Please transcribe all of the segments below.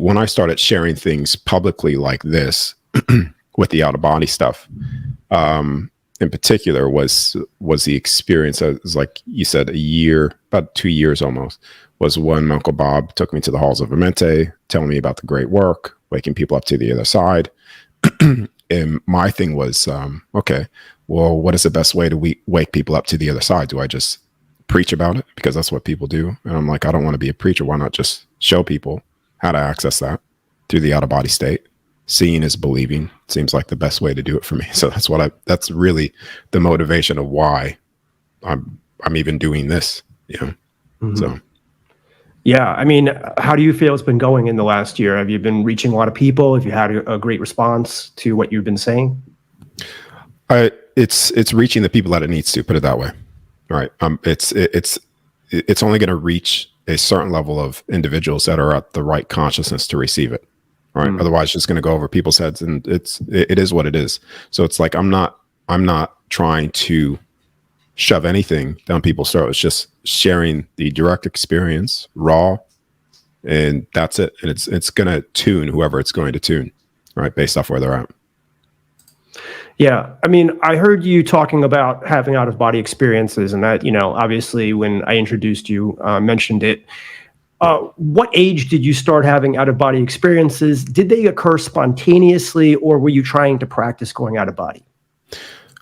when I started sharing things publicly like this with the out of body stuff, in particular was the experience. It was like you said, a year, about 2 years almost, was when my Uncle Bob took me to the halls of Amente, telling me about the great work, waking people up to the other side. And my thing was, okay, well, what is the best way to wake people up to the other side? Do I just preach about it? Because that's what people do. And I'm like, I don't want to be a preacher. Why not just show people how to access that through the out of body state? Seeing is believing seems like the best way to do it for me. So that's really the motivation of why I'm even doing this, you know? Mm-hmm. So. Yeah. I mean, how do you feel it's been going in the last year? Have you been reaching a lot of people? Have you had a great response to what you've been saying? It's reaching the people that it needs to, put it that way. Right. It's only going to reach a certain level of individuals that are at the right consciousness to receive it. Right. Otherwise, it's just going to go over people's heads, and it is what it is. So it's like I'm not trying to shove anything down people's throats. It's just sharing the direct experience, raw, and that's it. And it's going to tune whoever it's going to tune, right, based off where they're at. Yeah. I mean, I heard you talking about having out of body experiences, and that, obviously when I introduced you, mentioned it. What age did you start having out of body experiences? Did they occur spontaneously, or were you trying to practice going out of body?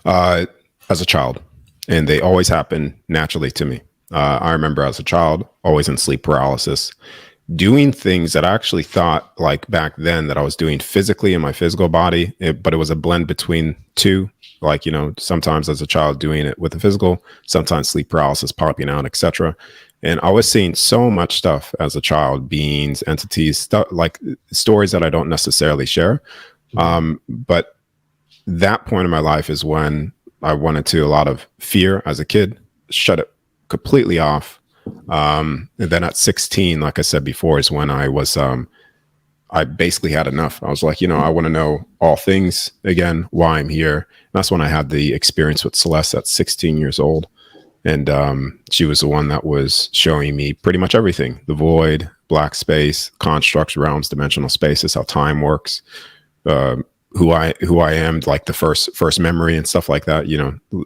As a child, and they always happen naturally to me. I remember as a child, always in sleep paralysis, doing things that I actually thought, like back then, that I was doing physically in my physical body, but it was a blend between two. Like, sometimes as a child doing it with the physical, sometimes sleep paralysis popping out, etc. And I was seeing so much stuff as a child, beings, entities, stuff like stories that I don't necessarily share. But that point in my life is when I went into a lot of fear as a kid, shut it completely off. And then at 16, like I said before, is when I was, I basically had enough. I was like, I want to know all things again, why I'm here. And that's when I had the experience with Celeste at 16 years old. And she was the one that was showing me pretty much everything: the void, black space, constructs, realms, dimensional spaces, how time works, who I am, like the first memory and stuff like that,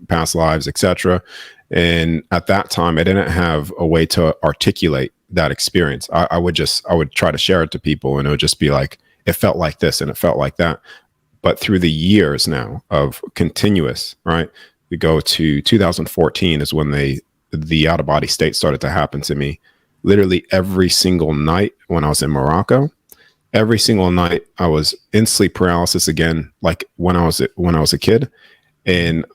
past lives, etc. And at that time, I didn't have a way to articulate that experience. I would try to share it to people, and it would just be like, it felt like this and it felt like that. But through the years now of continuous, right? We go to 2014 is when the out of body state started to happen to me. Literally every single night when I was in Morocco, every single night I was in sleep paralysis again, like when I was a kid, and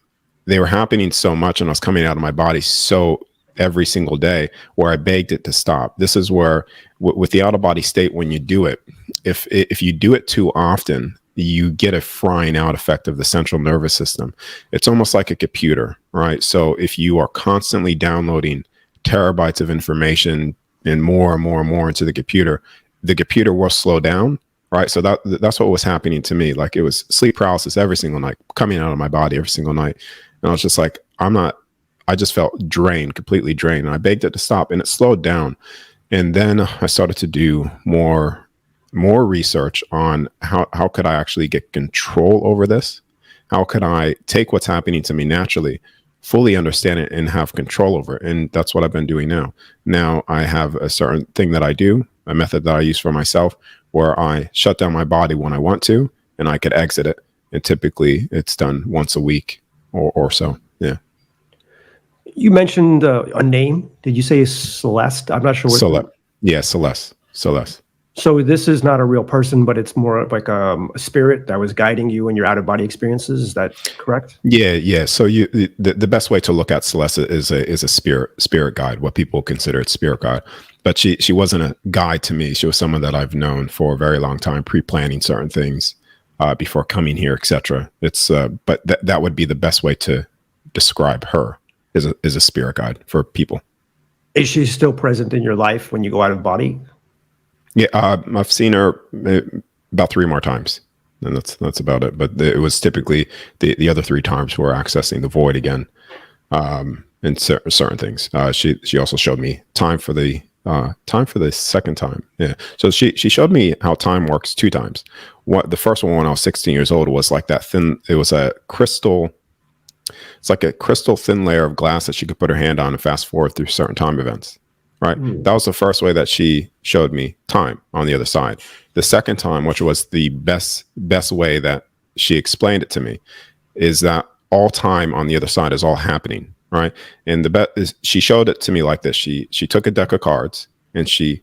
they were happening so much, and I was coming out of my body so every single day, where I begged it to stop. This is where with the out of body state, when you do it, if you do it too often, you get a frying out effect of the central nervous system. It's almost like a computer, right? So if you are constantly downloading terabytes of information and more and more and more into the computer will slow down, right? So that's what was happening to me. Like, it was sleep paralysis every single night, coming out of my body every single night. And I was just like, I just felt drained, completely drained. And I begged it to stop, and it slowed down. And then I started to do more research on how could I actually get control over this? How could I take what's happening to me naturally, fully understand it, and have control over it? And that's what I've been doing now. Now I have a certain thing that I do, a method that I use for myself, where I shut down my body when I want to, and I could exit it. And typically it's done once a week or so. Yeah. You mentioned a name. Did you say Celeste? I'm not sure what. Celeste. So this is not a real person, but it's more like a spirit that was guiding you in your out of body experiences. Is that correct? Yeah. So the best way to look at Celeste is a spirit guide, what people consider a spirit guide. But she wasn't a guide to me. She was someone that I've known for a very long time, pre-planning certain things before coming here, etc. It's but that would be the best way to describe her, is a spirit guide for people. Is she still present in your life when you go out of body? Yeah, I've seen her about 3 more times, and that's about it. But it was typically the other 3 times were accessing the void again, and certain things. She also showed me time for the time for the second time. Yeah. So she showed me how time works 2 times. What the first one when I was 16 years old was like that thin. It was a crystal. It's like a crystal thin layer of glass that she could put her hand on and fast forward through certain time events. Right. That was the first way that she showed me time on the other side. The second time, which was the best way that she explained it to me, is that all time on the other side is all happening. Right. And the bet is she showed it to me like this. She took a deck of cards and she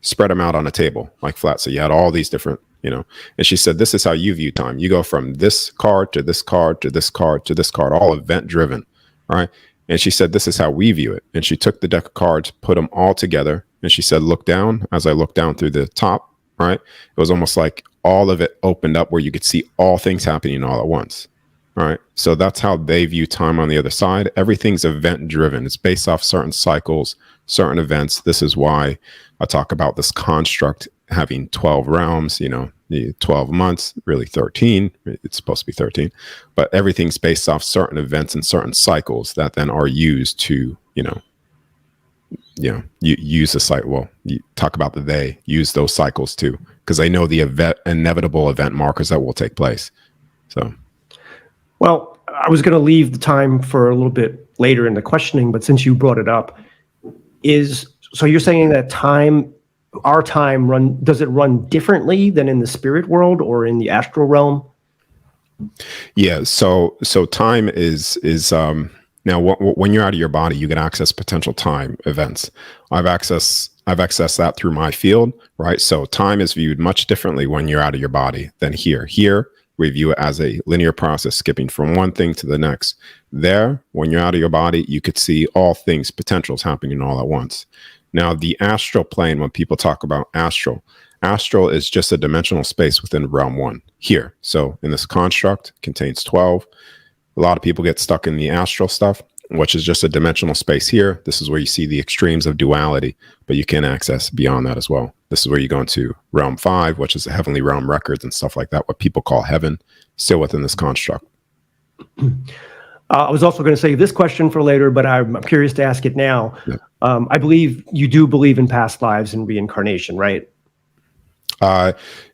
spread them out on a table like flat. So you had all these different, and she said, this is how you view time. You go from this card to this card to this card to this card, all event driven. Right. And she said, this is how we view it. And she took the deck of cards, put them all together. And she said, look down. As I looked down through the top, right, it was almost like all of it opened up where you could see all things happening all at once. All right. So that's how they view time on the other side. Everything's event driven. It's based off certain cycles, certain events. This is why I talk about this construct having 12 realms, 12 months, really 13. It's supposed to be 13, but everything's based off certain events and certain cycles that then are used to, you use the cycle. Well, you talk about they use those cycles too, because they know the inevitable event markers that will take place. So. Well, I was going to leave the time for a little bit later in the questioning, but since you brought it up, so you're saying that our time does it run differently than in the spirit world or in the astral realm? Yeah. So time is now when you're out of your body, you can access potential time events. I've accessed that through my field, right? So time is viewed much differently when you're out of your body than here. Here, we view it as a linear process, skipping from one thing to the next. There, when you're out of your body, you could see all things, potentials happening all at once. Now, the astral plane, when people talk about astral is just a dimensional space within realm 1 here. So in this construct, contains 12. A lot of people get stuck in the astral stuff, which is just a dimensional space here. This is where you see the extremes of duality, but you can access beyond that as well. This is where you go into realm 5, which is the heavenly realm records and stuff like that, what people call heaven, still within this construct. I was also going to save this question for later, but I'm curious to ask it now. Yeah. I believe you do believe in past lives and reincarnation, right?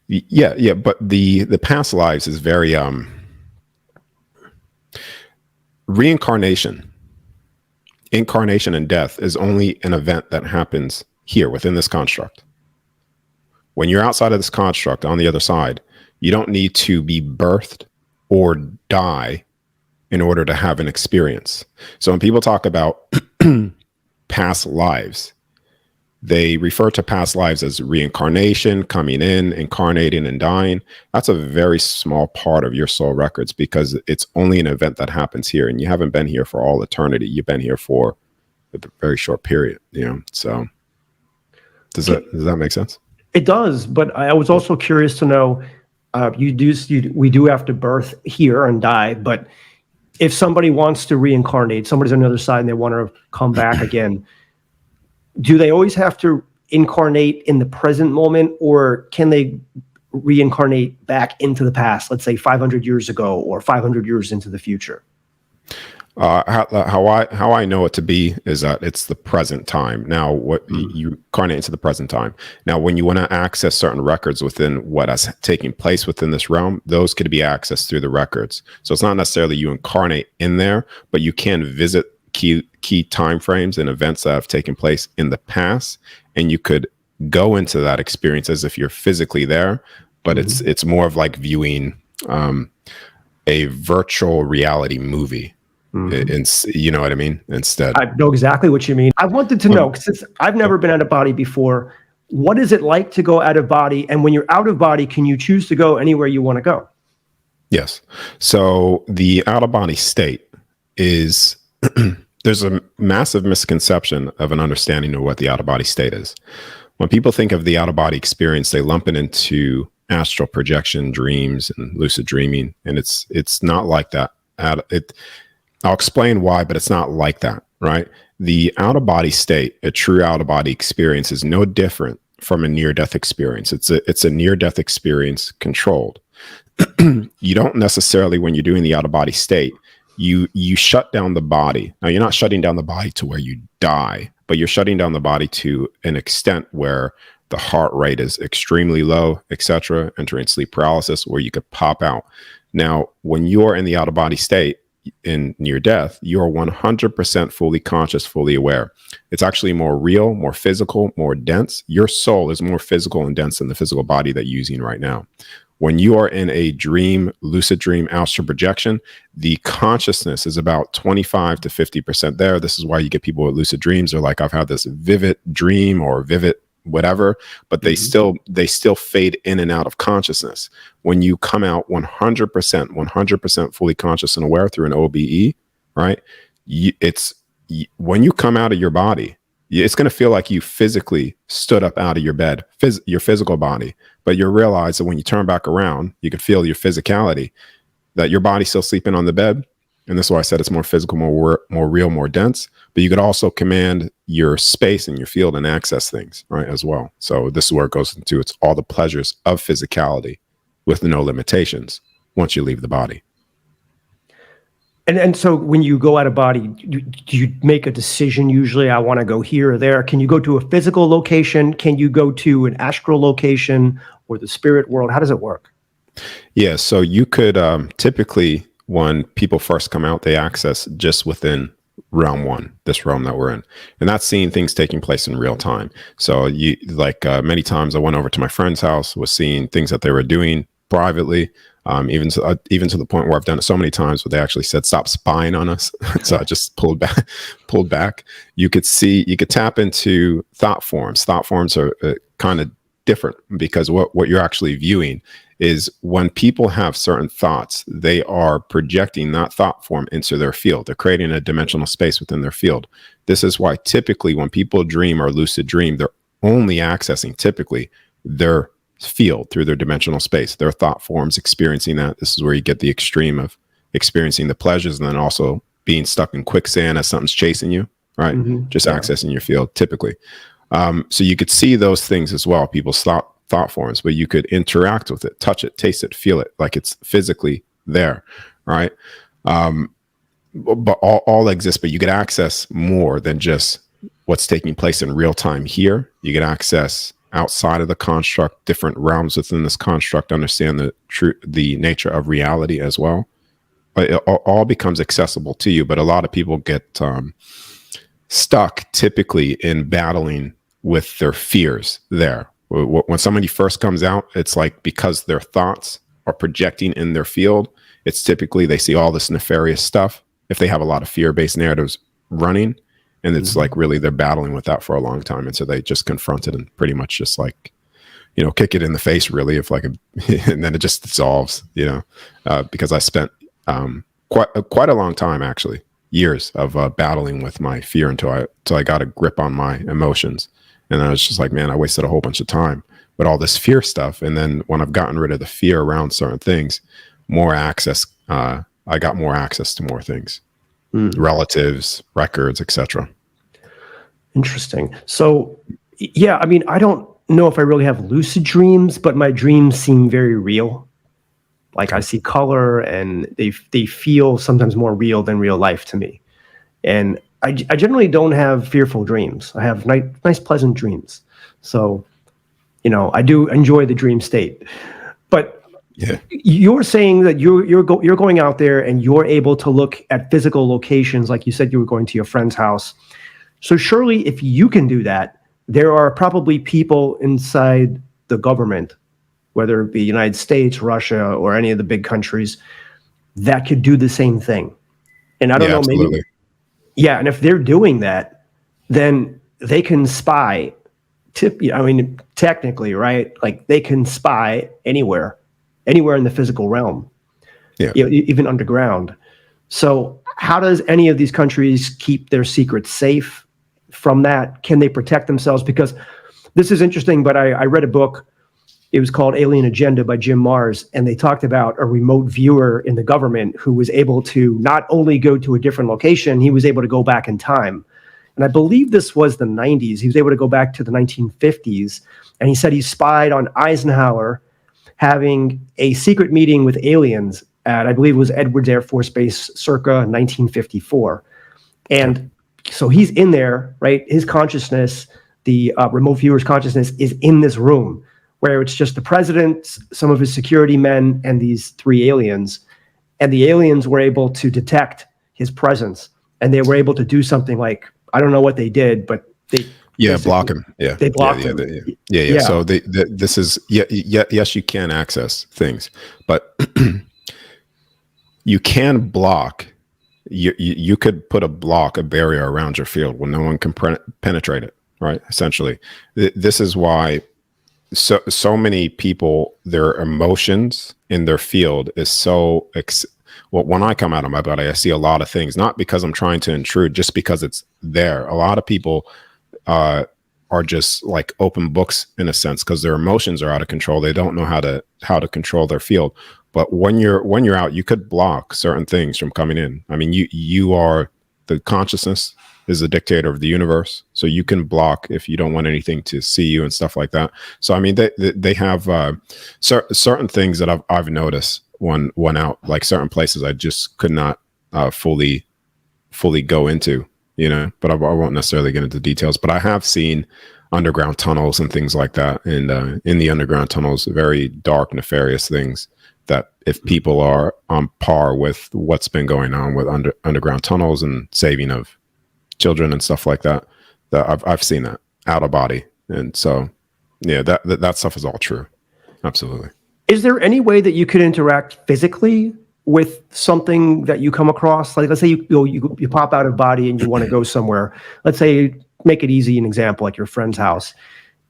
Yeah, but the past lives is very reincarnation. Incarnation and death is only an event that happens here within this construct. When you're outside of this construct on the other side, you don't need to be birthed or die in order to have an experience. So when people talk about past lives, they refer to past lives as reincarnation, coming in, incarnating, and dying. That's a very small part of your soul records because it's only an event that happens here, and you haven't been here for all eternity. You've been here for a very short period, So does that make sense? It does, but I was also curious to know, we do have to birth here and die, but if somebody wants to reincarnate, somebody's on the other side and they want to come back again, do they always have to incarnate in the present moment, or can they reincarnate back into the past, let's say 500 years ago or 500 years into the future? How I know it to be is that it's the present time. Now, what you incarnate into the present time. Now, when you want to access certain records within what is taking place within this realm, those could be accessed through the records. So it's not necessarily you incarnate in there, but you can visit key time frames and events that have taken place in the past, and you could go into that experience as if you're physically there, but it's more of like viewing a virtual reality movie. You know what I mean? Instead, I know exactly what you mean. I wanted to know, since I've never been out of body before, what is it like to go out of body? And when you're out of body, can you choose to go anywhere you want to go? Yes. So the out of body state is there's a massive misconception of an understanding of what the out of body state is. When people think of the out of body experience, they lump it into astral projection, dreams, and lucid dreaming, and it's not like that. I'll explain why, but it's not like that, right? The out-of-body state, a true out-of-body experience, is no different from a near-death experience. It's a near-death experience controlled. You don't necessarily, when you're doing the out-of-body state, you shut down the body. Now, you're not shutting down the body to where you die, but you're shutting down the body to an extent where the heart rate is extremely low, etc., entering sleep paralysis, where you could pop out. Now, when you're in the out of body state in near death, you're 100% fully conscious, fully aware. It's actually more real, more physical, more dense. Your soul is more physical and dense than the physical body that you're using right now. When you are in a dream, lucid dream, astral projection, the consciousness is about 25 to 50% there. This is why you get people with lucid dreams. They're like, I've had this vivid dream or vivid whatever, but they still fade in and out of consciousness. When you come out 100% fully conscious and aware through an OBE, right? When you come out of your body, it's going to feel like you physically stood up out of your bed, your physical body, but you realize that when you turn back around, you can feel your physicality, that your body's still sleeping on the bed. And this is why I said it's more physical, more real, more dense, but you could also command your space and your field and access things, right, as well. So this is where it goes into, it's all the pleasures of physicality with no limitations once you leave the body. And so when you go out of body, do you make a decision usually, I want to go here or there? Can you go to a physical location? Can you go to an astral location or the spirit world? How does it work? Yeah, so you could typically, when people first come out, they access just within realm one, this realm that we're in. And that's seeing things taking place in real time. So you many times I went over to my friend's house, was seeing things that they were doing privately, even to the point where I've done it so many times where they actually said, stop spying on us. So I just pulled back. You could tap into thought forms. Thought forms are kind of different because what you're actually viewing is when people have certain thoughts, they are projecting that thought form into their field. They're creating a dimensional space within their field. This is why typically when people dream or lucid dream, they're only accessing typically their field through their dimensional space, their thought forms, experiencing that. This is where you get the extreme of experiencing the pleasures and then also being stuck in quicksand as something's chasing you, right? Just accessing your field typically. So you could see those things as well, people's thought forms, but you could interact with it, touch it, taste it, feel it, like it's physically there, right? But all exists, but you could access more than just what's taking place in real time here. You could access outside of the construct, different realms within this construct, understand the nature of reality as well. But it all becomes accessible to you. But a lot of people get stuck typically in battling with their fears there. When somebody first comes out, it's like because their thoughts are projecting in their field, it's typically they see all this nefarious stuff. If they have a lot of fear-based narratives running, and it's like really they're battling with that for a long time. And so they just confront it and pretty much just like, kick it in the face really, and then it just dissolves, because I spent quite a long time, actually, years of battling with my fear until I got a grip on my emotions. And I was just like, man, I wasted a whole bunch of time with all this fear stuff. And then when I've gotten rid of the fear around certain things, more access, I got more access to more things, relatives, records, etc. Interesting. So, yeah, I mean, I don't know if I really have lucid dreams, but my dreams seem very real. Like I see color and they feel sometimes more real than real life to me. And I generally don't have fearful dreams. I have nice, pleasant dreams. So, I do enjoy the dream state. But yeah, you're saying that you're going out there and you're able to look at physical locations, like you said you were going to your friend's house. So surely, if you can do that, there are probably people inside the government, whether it be United States, Russia, or any of the big countries, that could do the same thing. And I don't know, absolutely. Maybe. Yeah, and if they're doing that, then they can spy. Technically, right? Like they can spy anywhere in the physical realm, even underground. So how does any of these countries keep their secrets safe from that? Can they protect themselves? Because this is interesting, but I read a book. It was called Alien Agenda by Jim Marrs, and they talked about a remote viewer in the government who was able to not only go to a different location, he was able to go back in time. And I believe this was the 90s. He was able to go back to the 1950s, and he said he spied on Eisenhower having a secret meeting with aliens at, I believe it was Edwards Air Force Base circa 1954. And So he's in there, right? His consciousness, the remote viewer's consciousness, is in this room where it's just the president, some of his security men, and these three aliens. And the aliens were able to detect his presence, and they were able to do something like, I don't know what they did, but they block him. Yeah, they blocked him. Yeah. So this is yes, you can access things, but you can block. You could put a barrier around your field where no one can penetrate it. Right. Essentially, this is why so many people, their emotions in their field is so. Well, when I come out of my body, I see a lot of things, not because I'm trying to intrude, just because it's there. A lot of people are just like open books in a sense, because their emotions are out of control. They don't know how to control their field. But when you're out, you could block certain things from coming in. I mean, you are the consciousness is the dictator of the universe, so you can block if you don't want anything to see you and stuff like that. So I mean, they have certain things that I've noticed when out, like certain places I just could not fully go into, but I won't necessarily get into details. But I have seen underground tunnels and things like that, and in the underground tunnels, very dark, nefarious things that if people are on par with what's been going on with underground tunnels and saving of children and stuff like that, that I've seen that out of body. And so, yeah, that stuff is all true. Absolutely. Is there any way that you could interact physically with something that you come across? Like, let's say you pop out of body and you want to go somewhere. Let's say, make it easy, an example, like your friend's house.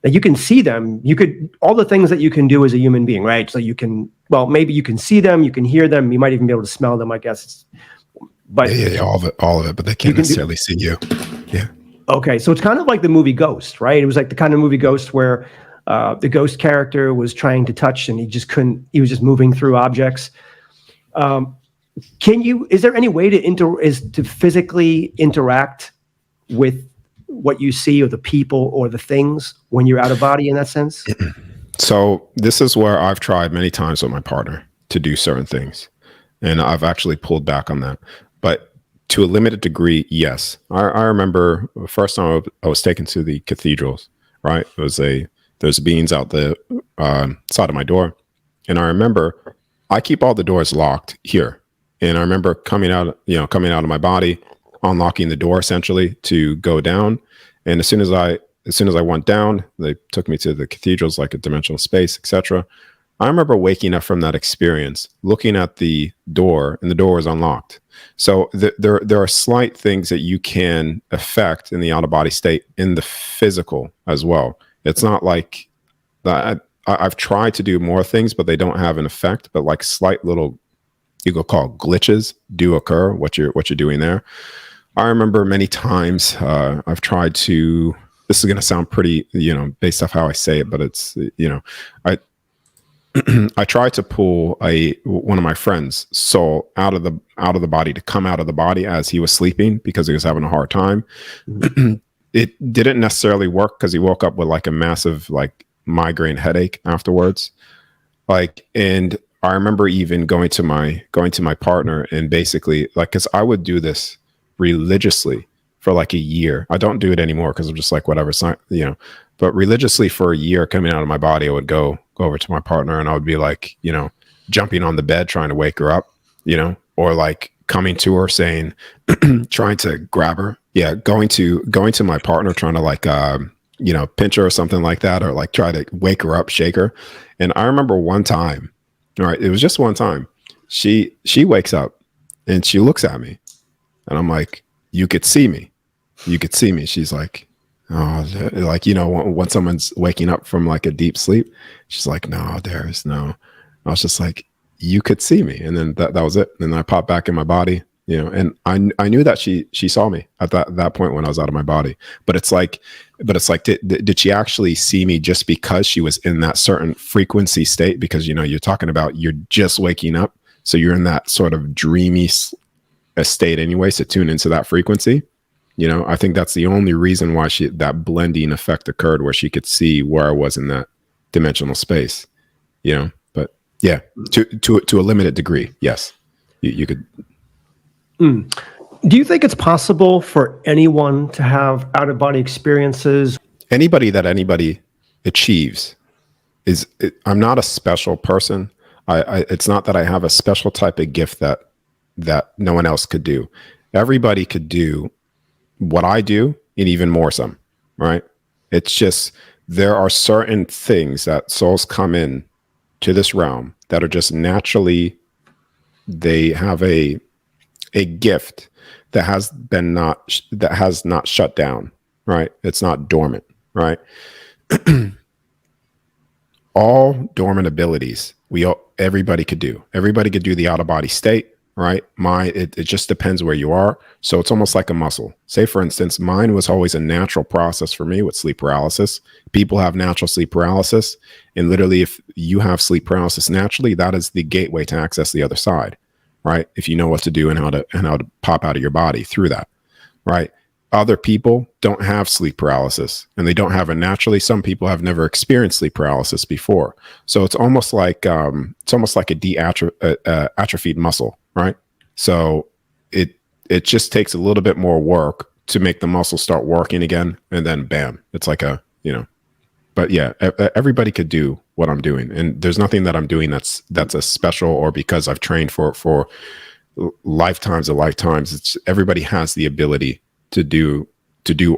That you can see them. You could, all the things that you can do as a human being, right? So you can, well, maybe you can see them, you can hear them, you might even be able to smell them, I guess. But yeah, all of it, but they can't necessarily see you. Yeah. Okay, so it's kind of like the movie Ghost, right? It was like the kind of movie Ghost where the ghost character was trying to touch and he just couldn't. He was just moving through objects. Is there any way to physically interact with what you see, or the people, or the things when you're out of body in that sense? So this is where I've tried many times with my partner to do certain things, and I've actually pulled back on that. But to a limited degree, yes. I remember the first time I was taken to the cathedrals, right? There's beings out the side of my door. And I remember I keep all the doors locked here. And I remember coming out of my body, unlocking the door essentially to go down. And as soon as I went down, they took me to the cathedrals, like a dimensional space, etc. I remember waking up from that experience, looking at the door, and the door was unlocked. So there are slight things that you can affect in the out of body state in the physical as well. It's not like that. I've tried to do more things, but they don't have an effect. But like slight little, you could call glitches, do occur. What you're doing there. I remember many times I've tried to. This is going to sound pretty, based off how I say it, but it's, I tried to pull one of my friends' soul out of the body to come out of the body as he was sleeping because he was having a hard time. It didn't necessarily work because he woke up with like a massive like migraine headache afterwards. And I remember even going to my partner and basically like, because I would do this religiously for like a year. I don't do it anymore because I'm just like whatever, but religiously for a year coming out of my body, I would go over to my partner and I would be like, jumping on the bed, trying to wake her up, or like coming to her saying, trying to grab her. Yeah. Going to my partner, trying to like, pinch her or something like that, or like try to wake her up, shake her. And I remember one time, all right, it was just one time, she wakes up and she looks at me and I'm like, you could see me. She's like, oh, like, when someone's waking up from like a deep sleep, she's like, no, Darius, no. I was just like, you could see me. And then that was it. And then I popped back in my body, and I knew that she saw me at that point when I was out of my body. But it's like, did she actually see me just because she was in that certain frequency state? Because, you're talking about, you're just waking up. So you're in that sort of dreamy state anyway. So tune into that frequency. I think that's the only reason why that blending effect occurred, where she could see where I was in that dimensional space, but yeah, to a limited degree. Yes. You could. Do you think it's possible for anyone to have out of body experiences? Anybody achieves I'm not a special person. It's not that I have a special type of gift that no one else could do. Everybody could do what I do and even more some, right? It's just there are certain things that souls come in to this realm that are just naturally, they have a gift that has not shut down, right? It's not dormant, right? All dormant abilities everybody could do. Everybody could do the out of body state, right? It just depends where you are. So it's almost like a muscle. Say, for instance, mine was always a natural process for me with sleep paralysis. People have natural sleep paralysis. And literally, if you have sleep paralysis naturally, that is the gateway to access the other side, right? If you know what to do and how to pop out of your body through that, right? Other people don't have sleep paralysis and they don't have it naturally. Some people have never experienced sleep paralysis before. So it's almost like a atrophied muscle, right? So it just takes a little bit more work to make the muscle start working again. And then bam, it's like but yeah, everybody could do what I'm doing. And there's nothing that I'm doing that's a special or because I've trained for lifetimes of lifetimes. It's everybody has the ability to do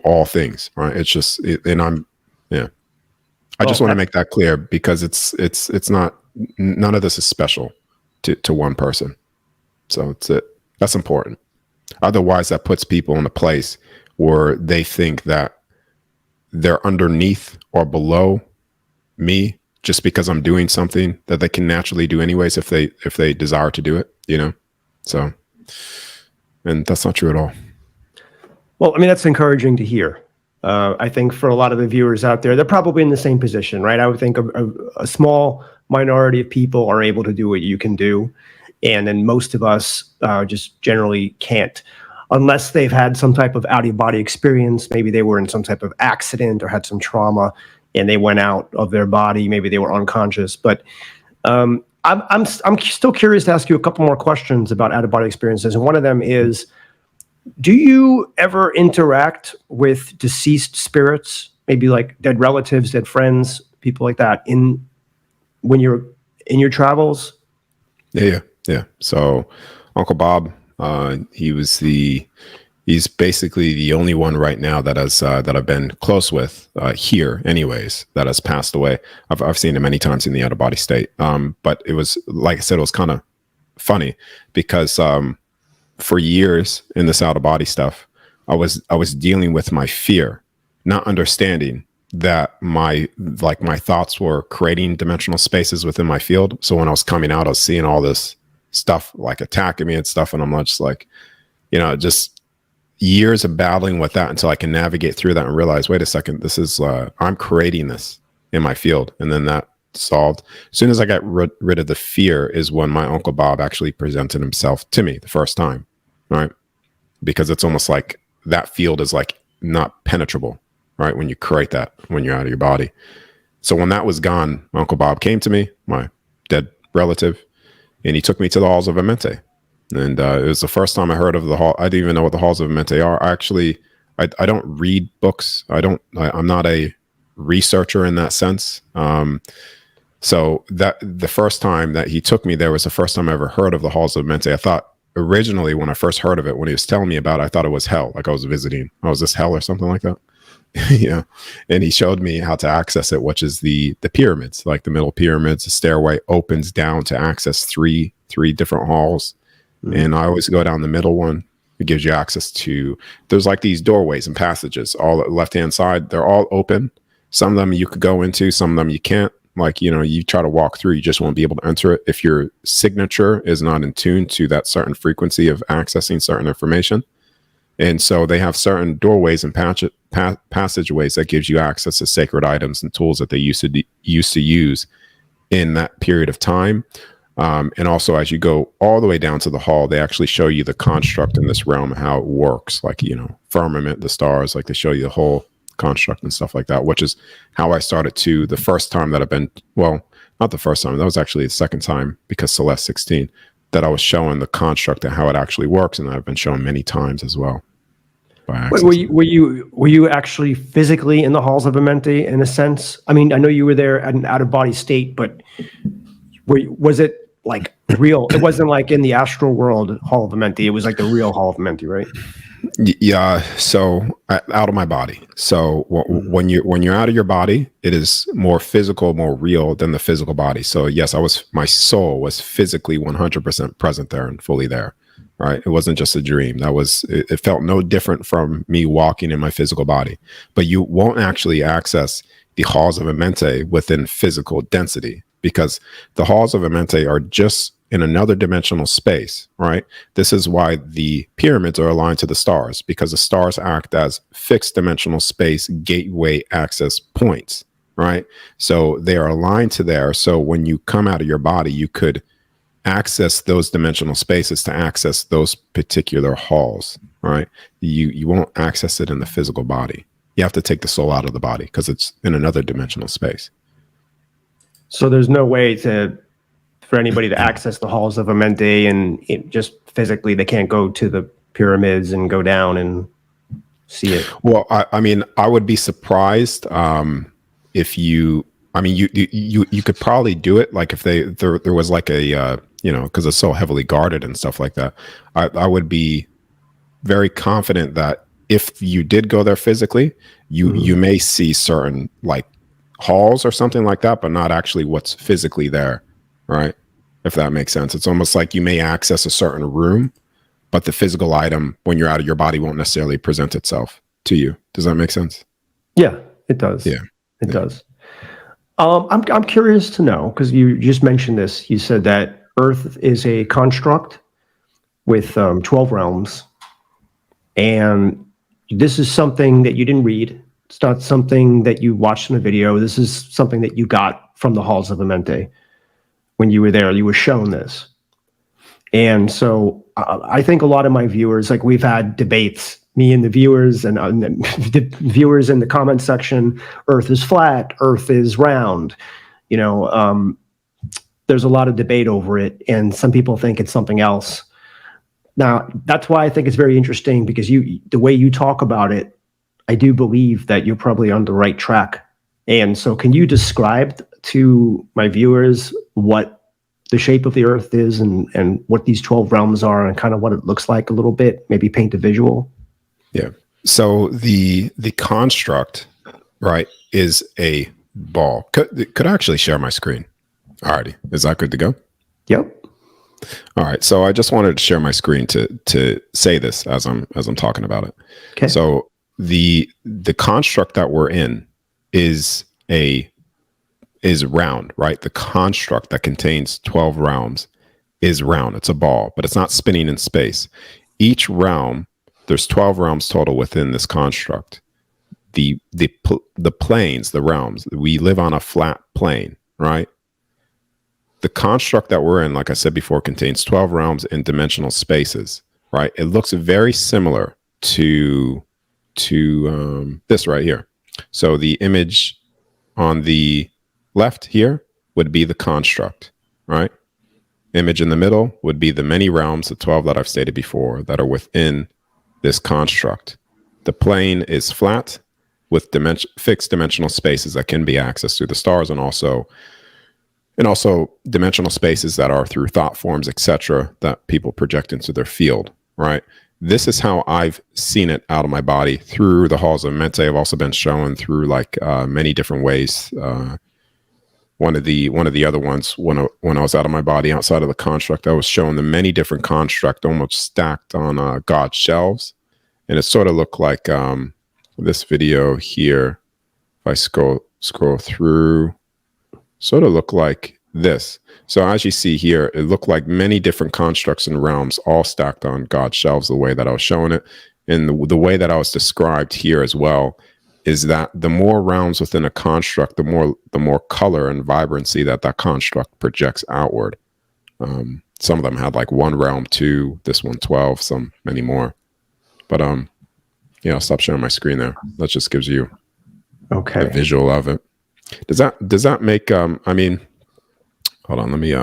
all things, right? It's just and I'm I just want to make that clear because it's not, none of this is special to one person. So that's important. Otherwise that puts people in a place where they think that they're underneath or below me just because I'm doing something that they can naturally do anyways if they desire to do it, So, and that's not true at all. Well, I mean, that's encouraging to hear. I think for a lot of the viewers out there, they're probably in the same position, right? I would think a small minority of people are able to do what you can do. And then most of us just generally can't, unless they've had some type of out-of-body experience. Maybe they were in some type of accident or had some trauma and they went out of their body. Maybe they were unconscious. But I'm still curious to ask you a couple more questions about out-of-body experiences. And one of them is, do you ever interact with deceased spirits, maybe like dead relatives, dead friends, people like that, when you're in your travels? Yeah. So Uncle Bob, he's basically the only one right now that I've been close with here, anyways, that has passed away. I've seen him many times in the out of body state. But it was, like I said, it was kind of funny because for years in this out of body stuff, I was dealing with my fear, not understanding that my thoughts were creating dimensional spaces within my field. So when I was coming out, I was seeing all this stuff like attacking me and stuff. And I'm just like, just years of battling with that until I can navigate through that and realize, wait a second, this is, I'm creating this in my field. And then that solved. As soon as I got rid of the fear is when my Uncle Bob actually presented himself to me the first time. Right. Because it's almost like that field is like not penetrable, right? When you create that, when you're out of your body. So when that was gone, my Uncle Bob came to me, my dead relative, and he took me to the halls of Amente. And it was the first time I heard of the hall. I didn't even know what the halls of Amente are. I don't read books. I'm not a researcher in that sense. So that the first time that he took me there was the first time I ever heard of the halls of Mente. I thought originally when I first heard of it, when he was telling me about it, I thought it was hell. Like I was visiting. Oh, is this hell or something like that? Yeah. And he showed me how to access it, which is the pyramids, like the middle pyramids. The stairway opens down to access three different halls. Mm-hmm. And I always go down the middle one. It gives you access to, there's like these doorways and passages, all left-hand side. They're all open. Some of them you could go into, some of them you can't. Like, you try to walk through, you just won't be able to enter it if your signature is not in tune to that certain frequency of accessing certain information. And so they have certain doorways and passageways that gives you access to sacred items and tools that they used to use in that period of time. And also, as you go all the way down to the hall, they actually show you the construct in this realm, how it works, like, firmament, the stars, like they show you the whole construct and stuff like that, which is how I started to the first time that I've been, well, not the first time, that was actually the second time because Celeste 16. that I was showing the construct and how it actually works, and I've been shown many times as well. By Were you actually physically in the halls of Amente in a sense? I mean, I know you were there at an out of body state, but was it like real? It wasn't like in the astral world hall of Amente. It was like the real hall of Mente, right? Yeah. So out of my body. So when you're out of your body, it is more physical, more real than the physical body. So yes, my soul was physically 100% present there and fully there. Right. It wasn't just a dream. It felt no different from me walking in my physical body, but you won't actually access the halls of Amente within physical density, because the halls of Amente are just in another dimensional space, right? This is why the pyramids are aligned to the stars, because the stars act as fixed dimensional space gateway access points, right? So they are aligned to there. So when you come out of your body, you could access those dimensional spaces to access those particular halls, right? You won't access it in the physical body. You have to take the soul out of the body because it's in another dimensional space. So there's no way for anybody to access the halls of Amente, and just physically they can't go to the pyramids and go down and see it. Well, I mean, I would be surprised if you. I mean, you could probably do it, like if there was like a because it's so heavily guarded and stuff like that. I would be very confident that if you did go there physically, you may see certain like halls or something like that, but not actually what's physically there, right? If that makes sense. It's almost like you may access a certain room, but the physical item when you're out of your body won't necessarily present itself to you. Does that make sense? Yeah, it does. Yeah, it does. I'm curious to know, because you just mentioned this. You said that Earth is a construct with 12 realms, and this is something that you didn't read. It's not something that you watched in a video. This is something that you got from the halls of Amente. When you were there, you were shown this. And so I think a lot of my viewers, like we've had debates, me and the viewers, and the viewers in the comment section, Earth is flat, Earth is round. There's a lot of debate over it, and some people think it's something else. Now, that's why I think it's very interesting, because the way you talk about it, I do believe that you're probably on the right track. And so can you describe to my viewers what the shape of the Earth is, and what these 12 realms are, and kind of what it looks like a little bit, maybe paint a visual? Yeah. So the construct, right, is a ball. Could I actually share my screen? Alrighty. Is that good to go? Yep. All right. So I just wanted to share my screen to say this as I'm talking about it. Okay. So the construct that we're in is round, right? The construct that contains 12 realms is round. It's a ball, but it's not spinning in space. Each realm, there's 12 realms total within this construct. The planes, the realms, we live on a flat plane, right? The construct that we're in, like I said before, contains 12 realms in dimensional spaces, right? It looks very similar to this right here. So the image on the left here would be the construct, right? Image in the middle would be the many realms, the 12 that I've stated before, that are within this construct. The plane is flat with fixed dimensional spaces that can be accessed through the stars, and also dimensional spaces that are through thought forms, etc., that people project into their field, right? This is how I've seen it out of my body through the halls of Mente. I've also been shown through many different ways. One of the other ones, when I was out of my body outside of the construct, I was shown the many different construct almost stacked on God's shelves, and it sort of looked like this video here. If I scroll through, sort of look like this. So as you see here, it looked like many different constructs and realms all stacked on God's shelves, the way that I was showing it. And the way that I was described here as well is that the more realms within a construct, the more color and vibrancy that construct projects outward. Some of them had like one realm, two, this one 12, some many more. But I'll stop sharing my screen there. That just gives you a visual of it. Does that make hold on, let me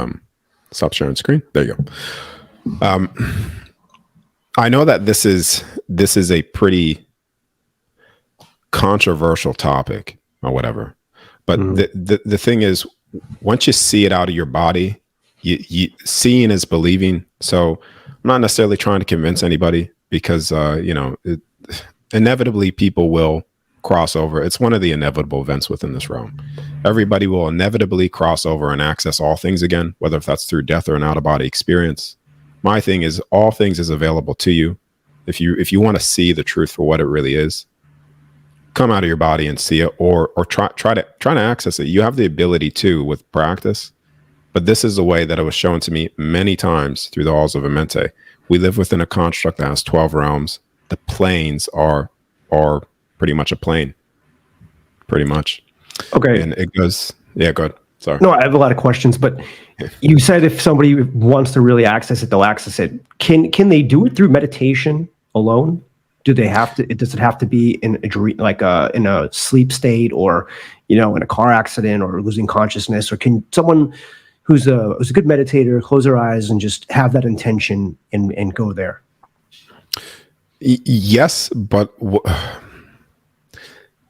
Stop sharing screen. There you go. I know that this is a pretty controversial topic or whatever, but the thing is, once you see it out of your body, you seeing is believing. So I'm not necessarily trying to convince anybody, because inevitably people will cross over. It's one of the inevitable events within this realm. Everybody will inevitably cross over and access all things again, whether if that's through death or an out-of-body experience. My thing is, all things is available to you. If you want to see the truth for what it really is, come out of your body and see it, or try to access it. You have the ability to with practice, but this is the way that it was shown to me many times through the halls of Amente. We live within a construct that has 12 realms. The planes are pretty much a plane, pretty much. Okay. And it goes, yeah, go ahead. Sorry. No, I have a lot of questions, but you said if somebody wants to really access it, they'll access it. Can they do it through meditation alone? Do they have to? Does it have to be in a dream, like in a sleep state, or in a car accident, or losing consciousness? Or can someone who's a good meditator close their eyes and just have that intention and go there? Yes, but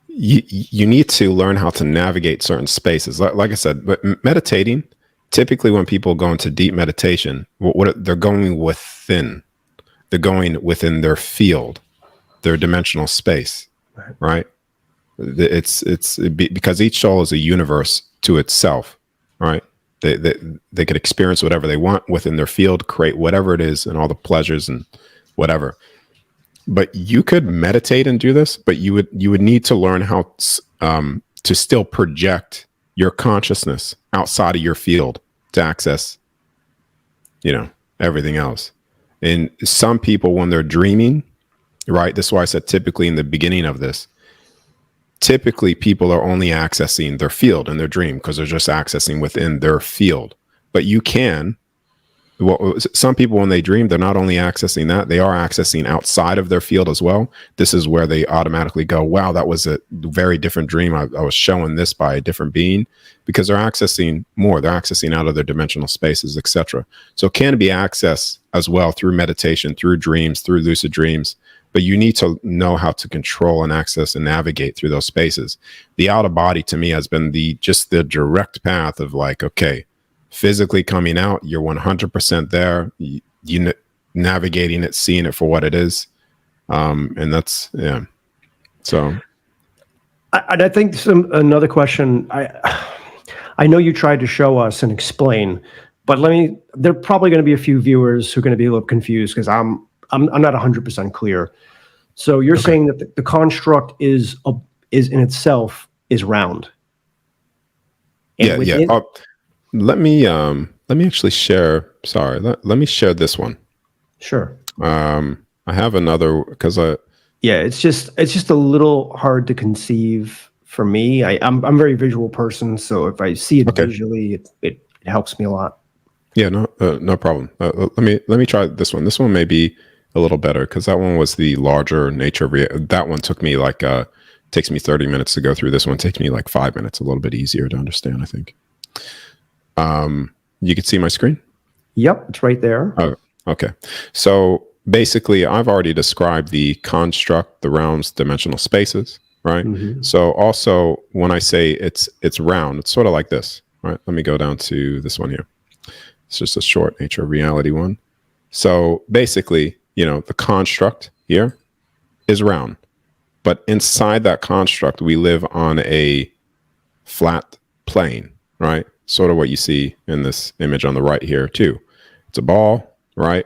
you need to learn how to navigate certain spaces. Like I said, but meditating, typically when people go into deep meditation, what they're going within. They're going within their field, their dimensional space, right? It's because each soul is a universe to itself, right? They could experience whatever they want within their field, create whatever it is, and all the pleasures and whatever. But you could meditate and do this, but you would need to learn how to still project your consciousness outside of your field to access, everything else. And some people, when they're dreaming, right? This is why I said typically in the beginning of this, typically people are only accessing their field in their dream because they're just accessing within their field. But you can. Well, some people, when they dream, they're not only accessing that, they are accessing outside of their field as well. This is where they automatically go, wow, that was a very different dream. I was shown this by a different being, because they're accessing more. They're accessing out of their dimensional spaces, etc. So it can be accessed as well through meditation, through dreams, through lucid dreams. But you need to know how to control and access and navigate through those spaces. The out of body to me has been the direct path of like, okay, physically coming out, you're 100% there, you navigating it, seeing it for what it is. And that's, yeah. So. I think another question, I know you tried to show us and explain, but there are probably going to be a few viewers who are going to be a little confused because I'm not 100% clear. So you're saying that the construct is in itself is round. And yeah. Let me actually share. Sorry, let me share this one. Sure. I have another because it's just a little hard to conceive for me. I'm a very visual person, so if I see it visually, it helps me a lot. Yeah, no problem. Let me try this one. This one may be a little better because that one was the larger nature. That one took me takes me 30 minutes to go through. This one takes me like 5 minutes. A little bit easier to understand, I think. You can see my screen? Yep, it's right there. Oh, okay. So basically, I've already described the construct, the realms, dimensional spaces, right? Mm-hmm. So also, when I say it's round, it's sort of like this, right? Let me go down to this one here. It's just a short nature of reality one. So basically, the construct here is round. But inside that construct, we live on a flat plane, right? Sort of what you see in this image on the right here too. It's a ball, right?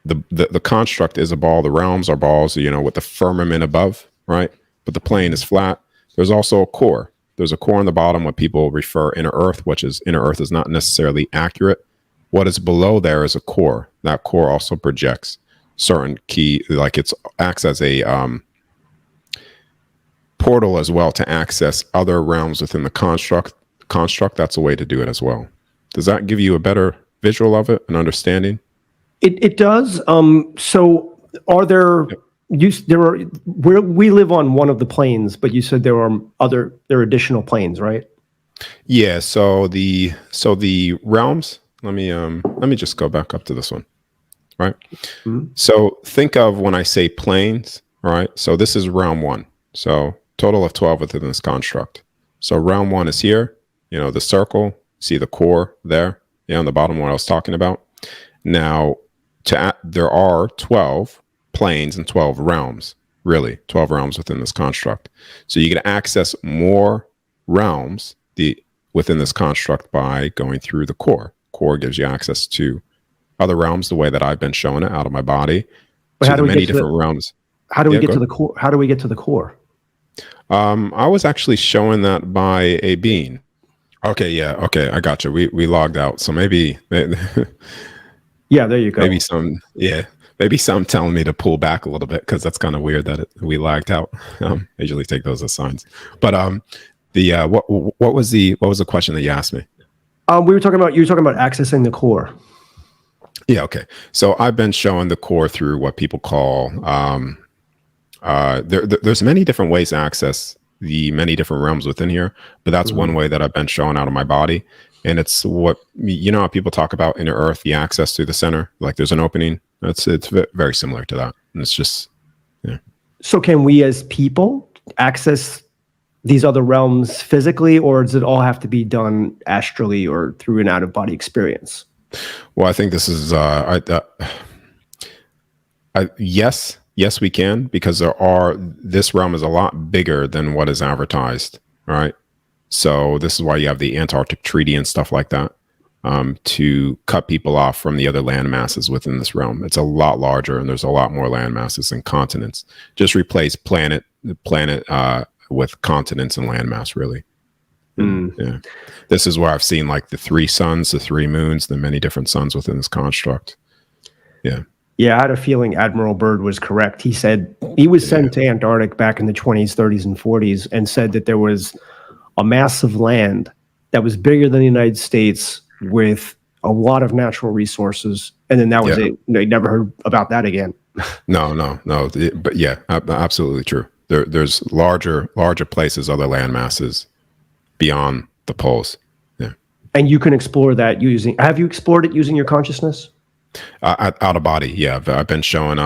The construct is a ball. The realms are balls, with the firmament above, right? But the plane is flat. There's also a core. There's a core on the bottom, what people refer inner earth, which is inner earth is not necessarily accurate. What is below there is a core. That core also projects certain key, like it acts as a portal as well to access other realms within the construct. That's a way to do it as well. Does that give you a better visual of it, an understanding? It does. So are there? We live on one of the planes, but you said there are additional planes, right? Yeah. So the realms let me just go back up to this one, right? Mhm. So think of when I say planes, right? So this is round one. So total of 12 within this construct. So round one is here, the circle, see the core there, on the bottom what I was talking about. Now, there are 12 planes and 12 realms, really 12 realms within this construct. So you can access more realms within this construct by going through the core. Core gives you access to other realms the way that I've been showing it out of my body, But to how do the we get many to the different realms. how do we Yeah, get go to ahead. the core? How do we get to the core? I was actually showing that by a bean. Okay, yeah, okay, I got you. We logged out, so maybe Yeah, there you maybe go. maybe some telling me to pull back a little bit because that's kind of weird that we lagged out. I usually take those as signs. But the what was the question that you asked me? You were talking about accessing the core. Yeah, okay. So I've been showing the core through what people call there's many different ways to access the many different realms within here, but that's one Mhm. way that I've been showing out of my body. And it's what how people talk about inner earth, the access to the center, like there's an opening. It's very similar to that. And it's just yeah. So can we as people access these other realms physically, or does it all have to be done astrally or through an out-of-body experience? Well, I think this is yes, we can, because this realm is a lot bigger than what is advertised. All right. So this is why you have the Antarctic Treaty and stuff like that, to cut people off from the other land masses within this realm. It's a lot larger, and there's a lot more land masses and continents. Just replace planet with continents and landmass, really. And, Mm. yeah, this is where I've seen like the 3 suns, the 3 moons, the many different suns within this construct. Yeah, Yeah, I had a feeling Admiral Byrd was correct. He said he was yeah, sent to Antarctic back in the 20s, 30s, and 40s and said that there was a mass of land that was bigger than the United States with a lot of natural resources. And then that was yeah. it. They never heard about that again. No. But yeah, absolutely true. There's larger places, other land masses beyond the poles. Yeah. And you can explore that have you explored it using your consciousness? Out of body, yeah. I've been showing.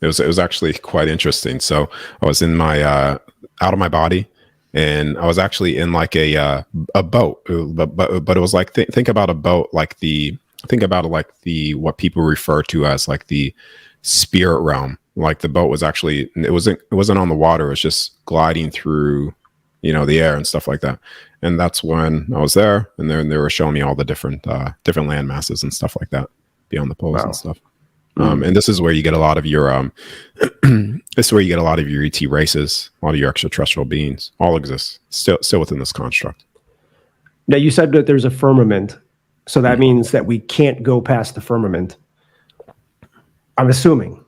It was actually quite interesting. So I was in my out of my body, and I was actually in like a boat, but it was like think about a boat like think about it like what people refer to as like the spirit realm. Like the boat was actually it wasn't on the water. It was just gliding through the air and stuff like that. And that's when I was there, and then they were showing me all the different land masses and stuff like that beyond the poles and Wow. stuff. And this is where you get a lot of your this is where you get a lot of your ET races, a lot of your extraterrestrial beings, all exist still within this construct. Now, you said that there's a firmament. So that means that we can't go past the firmament. I'm assuming.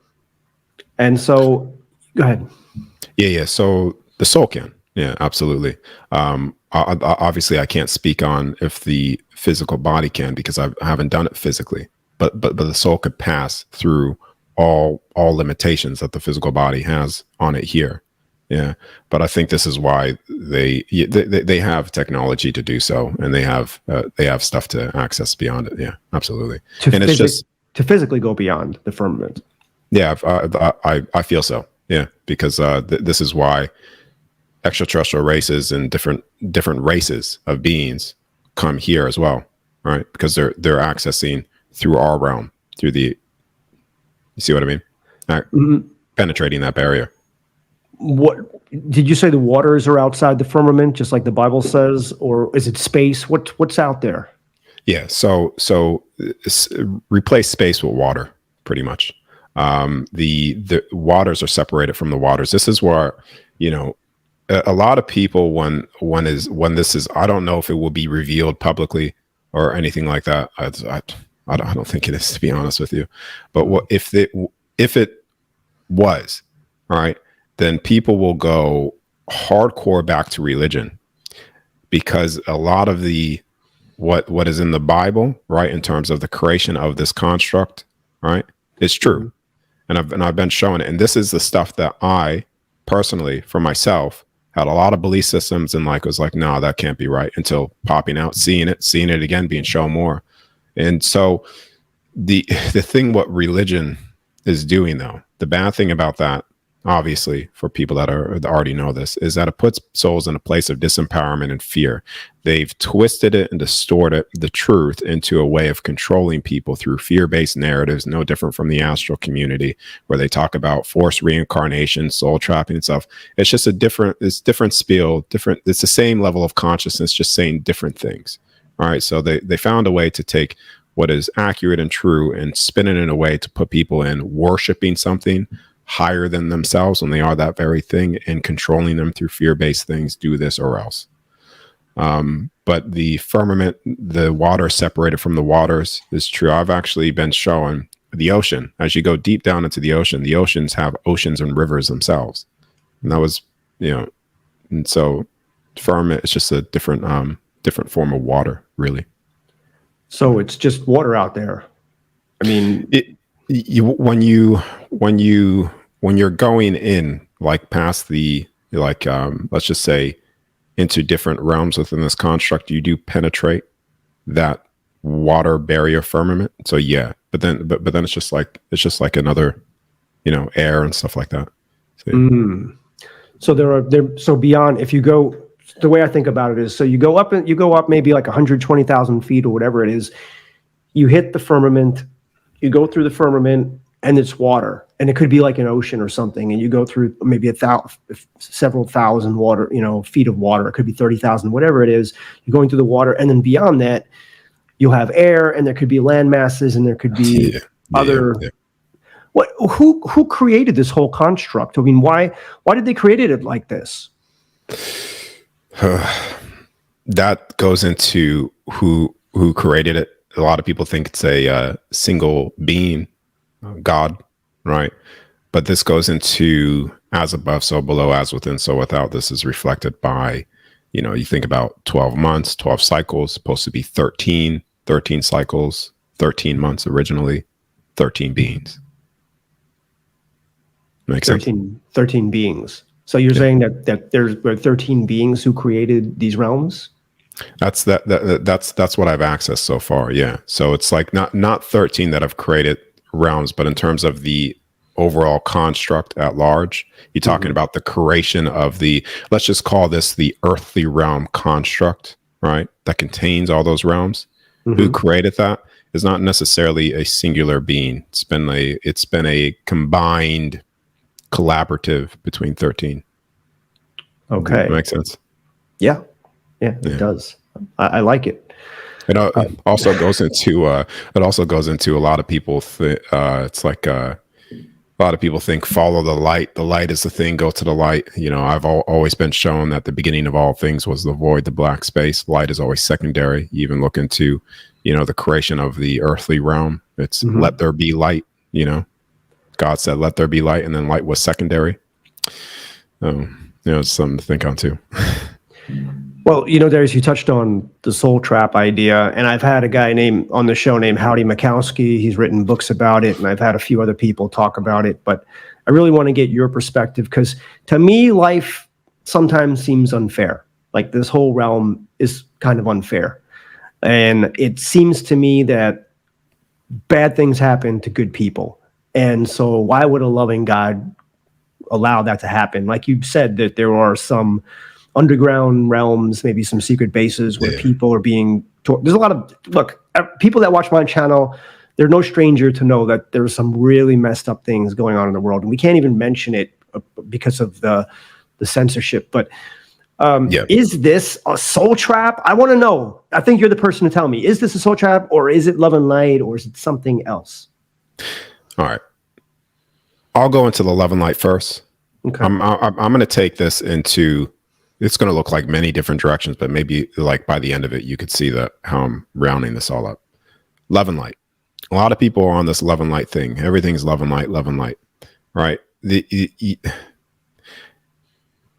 And so, go ahead. Yeah. So the soul can, yeah, absolutely. Obviously, I can't speak on if the physical body can because I haven't done it physically. But the soul could pass through all limitations that the physical body has on it here. Yeah, but I think this is why they have technology to do so, and they have stuff to access beyond it. Yeah, absolutely. And it's just To physically go beyond the firmament. yeah, I feel so. Yeah, because this is why extraterrestrial races and different races of beings come here as well, right? Because they're accessing through our realm, you see what I mean? Penetrating that barrier. What did you say? The waters are outside the firmament, just like the Bible says, or is it space? What's out there? Yeah. So replace space with water, pretty much. The waters are separated from the waters. This is where a lot of people when this is, I don't know if it will be revealed publicly or anything like that. I don't think it is, to be honest with you. But if it was, all right, then people will go hardcore back to religion, because a lot of the what is in the Bible, right, in terms of the creation of this construct, right, is true. And I've been showing it. And this is the stuff that I personally, for myself, had a lot of belief systems and was like, no, that can't be right, until popping out, seeing it again, being shown more. And so the thing what religion is doing, though, the bad thing about that, obviously, for people that already know this, is that it puts souls in a place of disempowerment and fear. They've twisted it and distorted the truth into a way of controlling people through fear-based narratives, no different from the astral community, where they talk about forced reincarnation, soul trapping and stuff. It's just it's different spiel, different. It's the same level of consciousness, just saying different things. All right, so they found a way to take what is accurate and true and spin it in a way to put people in worshiping something higher than themselves when they are that very thing, and controlling them through fear-based things, do this or else. But the firmament, the water separated from the waters, is true. I've actually been showing the ocean. As you go deep down into the oceans have oceans and rivers themselves. And that was, and so firmament is just a different form of water, really. So it's just water out there. I mean, when you're going in, like past the, like, let's just say, into different realms within this construct, you do penetrate that water barrier firmament. So yeah, but then it's just like another, air and stuff like that. So so beyond, if you go, the way I think about it is, so you go up maybe like 120,000 feet or whatever it is, you hit the firmament, you go through the firmament, and it's water, and it could be like an ocean or something, and you go through maybe several thousand feet of water. It could be 30,000, whatever it is. You're going through the water, and then beyond that, you'll have air, and there could be land masses, and there could be other. Yeah. What? Who created this whole construct? I mean, why did they create it like this? That goes into who created it. A lot of people think it's a single being, God, right? But this goes into as above, so below, as within, so without. This is reflected by, you think about 12 months, 12 cycles, supposed to be 13 cycles, 13 months originally, 13 beings. Makes sense? 13 beings. So you're saying that there are 13 beings who created these realms? That's what I've accessed so far. Yeah. So it's like not 13 that have created realms, but in terms of the overall construct at large, you're talking about the creation of let's just call this the earthly realm construct, right? That contains all those realms. Who created that is not necessarily a singular being. It's been a combined collaborative between 13. Okay. That makes sense. Yeah, it does. I like it. It also goes into a lot of people. It's like a lot of people think follow the light. The light is the thing. Go to the light. I've always been shown that the beginning of all things was the void, the black space. Light is always secondary. You even look into, the creation of the earthly realm. It's let there be light. God said, "Let there be light," and then light was secondary. It's something to think on too. Well, Darius, you touched on the soul trap idea, and I've had a guy on the show named Howdy Mikowski. He's written books about it, and I've had a few other people talk about it, but I really want to get your perspective, because to me, life sometimes seems unfair. Like this whole realm is kind of unfair. And it seems to me that bad things happen to good people. And so why would a loving God allow that to happen? Like you said, that there are some underground realms, maybe some secret bases where people are being there's a lot of people that watch my channel, they're no stranger to know that there's some really messed up things going on in the world, and we can't even mention it because of the censorship. But is this a soul trap? I want to know. I think you're the person to tell me. Is this a soul trap, or is it love and light, or is it something else? All right, I'll go into the love and light first. Okay. I'm going to take this into. It's going to look like many different directions, but maybe like by the end of it, you could see how I'm rounding this all up. Love and light. A lot of people are on this love and light thing. Everything's love and light, right?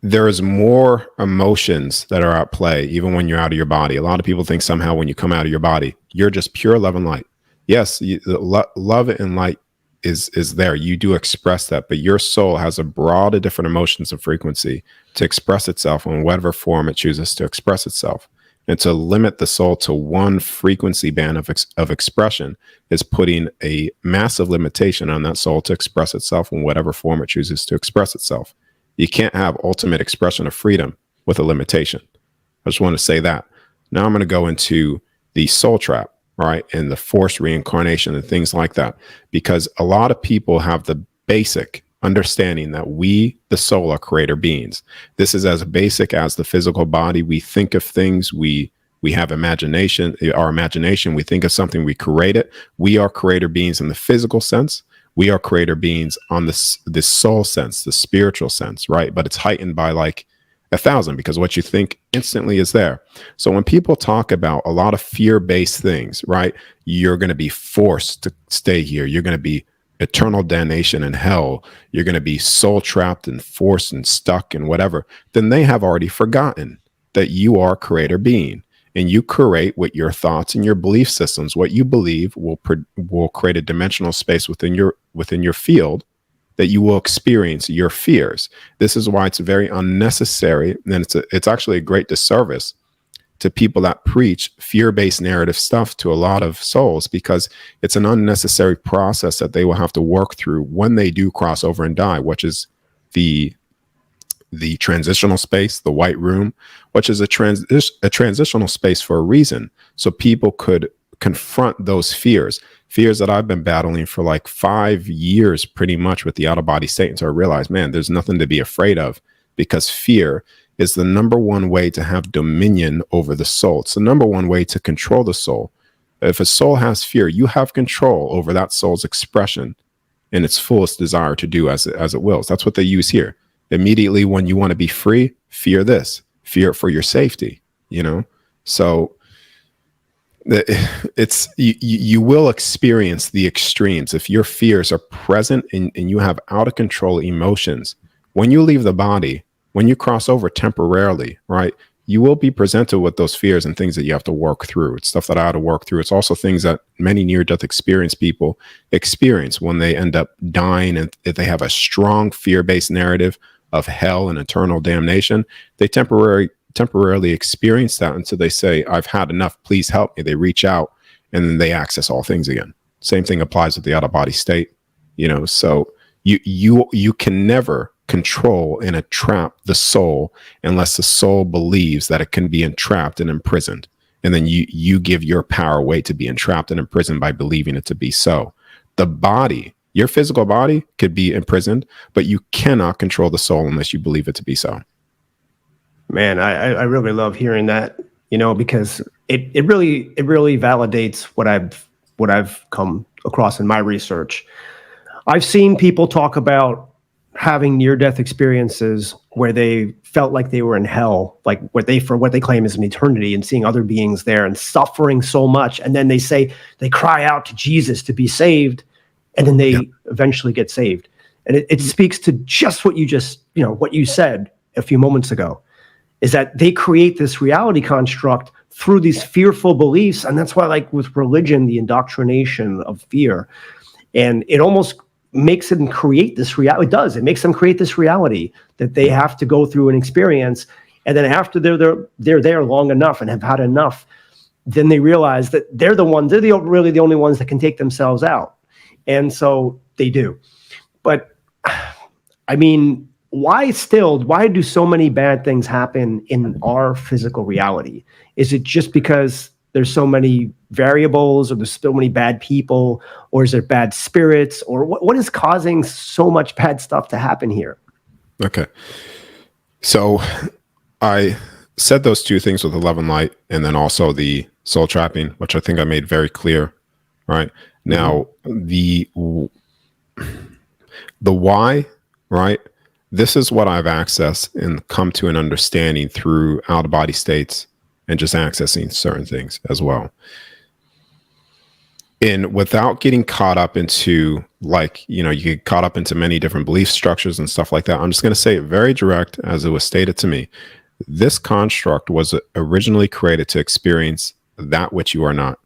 There is more emotions that are at play, even when you're out of your body. A lot of people think somehow when you come out of your body, you're just pure love and light. Yes, love and light is there. You do express that, but your soul has a broad of different emotions and frequency to express itself in whatever form it chooses to express itself. And to limit the soul to one frequency band of expression is putting a massive limitation on that soul to express itself in whatever form it chooses to express itself. You can't have ultimate expression of freedom with a limitation. I just want to say that. Now I'm going to go into the soul trap, right? And the forced reincarnation and things like that, because a lot of people have the basic understanding that we, the soul, are creator beings. This is as basic as the physical body. We think of things, we have imagination, our imagination, we think of something, we create it. We are creator beings in the physical sense. We are creator beings on this soul sense, the spiritual sense, right? But it's heightened by like 1,000, because what you think instantly is there. So when people talk about a lot of fear-based things, right? You're going to be forced to stay here. You're going to be eternal damnation in hell. You're going to be soul trapped and forced and stuck and whatever. Then they have already forgotten that you are creator being, and you create with your thoughts and your belief systems. What you believe will create a dimensional space within your field that you will experience your fears. This is why it's very unnecessary, and it's actually a great disservice to people that preach fear-based narrative stuff to a lot of souls, because it's an unnecessary process that they will have to work through when they do cross over and die, which is the transitional space, the white room, which is a transitional space for a reason. So people could confront those fears that I've been battling for like 5 years, pretty much, with the out-of-body state, until I realized, man, there's nothing to be afraid of, because fear is the number one way to have dominion over the soul. It's the number one way to control the soul. If a soul has fear, you have control over that soul's expression and its fullest desire to do as it wills. That's what they use here. Immediately when you want to be free, fear this, fear for your safety, you know? So it's you will experience the extremes if your fears are present and you have out of control emotions. When you leave the body, when you cross over temporarily, right, you will be presented with those fears and things that you have to work through. It's stuff that I had to work through. It's also things that many near-death experience people experience when they end up dying, and if they have a strong fear-based narrative of hell and eternal damnation, they temporarily experience that until they say, I've had enough, please help me. They reach out, and then they access all things again. Same thing applies with the out-of-body state, you know. So you can never control and entrap the soul unless the soul believes that it can be entrapped and imprisoned. And then you give your power away to be entrapped and imprisoned by believing it to be so. The body, your physical body, could be imprisoned, but you cannot control the soul unless you believe it to be so. Man, I really love hearing that, you know, because it really validates what I've come across in my research. I've seen people talk about having near-death experiences where they felt like they were in hell, like what they claim is an eternity, and seeing other beings there and suffering so much. And then they say they cry out to Jesus to be saved, and then they eventually get saved. And it speaks to just what you said a few moments ago, is that they create this reality construct through these fearful beliefs. And that's why, like with religion, the indoctrination of fear, and it almost makes them create this reality. It does. It makes them create this reality that they have to go through an experience. And then after they're there long enough and have had enough, then they realize that they're really the only ones that can take themselves out. And so they do. But I mean, why do so many bad things happen in our physical reality? Is it just because there's so many variables, or there's so many bad people, or is there bad spirits, or what is causing so much bad stuff to happen here? Okay. So I said those two things with the love and light, and then also the soul trapping, which I think I made very clear, right? Now, the why, right? This is what I've accessed and come to an understanding through out-of-body states and just accessing certain things as well. And without getting caught up into, like, you know, you get caught up into many different belief structures and stuff like that, I'm just going to say it very direct as it was stated to me. This construct was originally created to experience that which you are not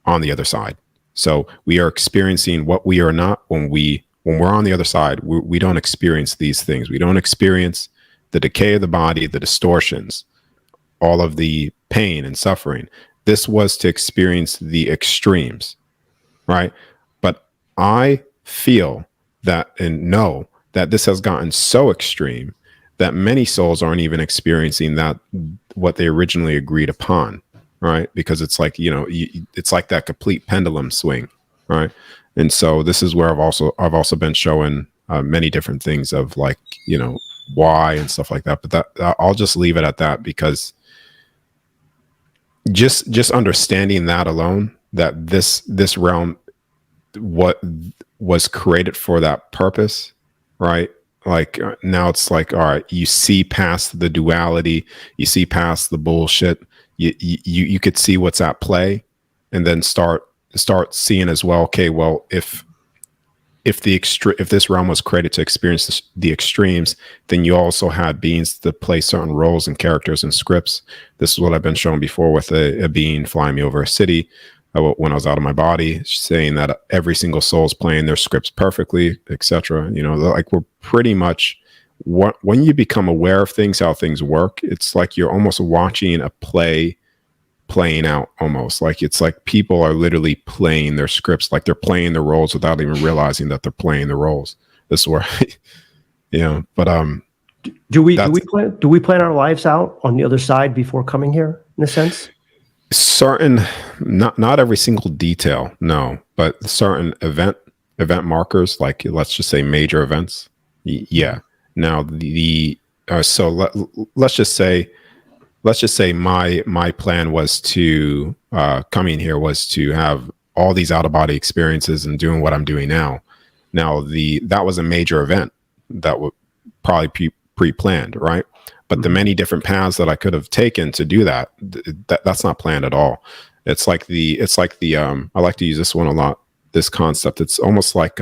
on the other side. So we are experiencing what we are not when we're on the other side. We don't experience these things. We don't experience the decay of the body, the distortions, all of the pain and suffering. This was to experience the extremes, right? But I feel that and know that this has gotten so extreme that many souls aren't even experiencing that what they originally agreed upon, right? Because it's like, it's like that complete pendulum swing, right? And so this is where I've also been showing many different things of like, why and stuff like that. But that I'll just leave it at that, because just understanding that alone, that this realm, what was created for that purpose, right? Like now it's like, all right, you see past the duality, you see past the bullshit, you could see what's at play, and then start seeing as well, okay, well, if this realm was created to experience the extremes, then you also had beings that play certain roles and characters and scripts. This is what I've been shown before with a being flying me over a city when I was out of my body, saying that every single soul is playing their scripts perfectly, etc. Like we're pretty much, when you become aware of things, how things work, it's like you're almost watching a play playing out, almost like it's like people are literally playing their scripts, like they're playing the roles without even realizing that they're playing the roles. This is where but do we plan our lives out on the other side before coming here, in a sense? Certain, not every single detail, no, but certain event markers, like let's just say major events, yeah. Now let's just say my plan was to coming here was to have all these out of body experiences and doing what I'm doing now. Now that was a major event that would probably be pre-planned, right? But the many different paths that I could have taken to do that's not planned at all. It's like the I like to use this one a lot, this concept. It's almost like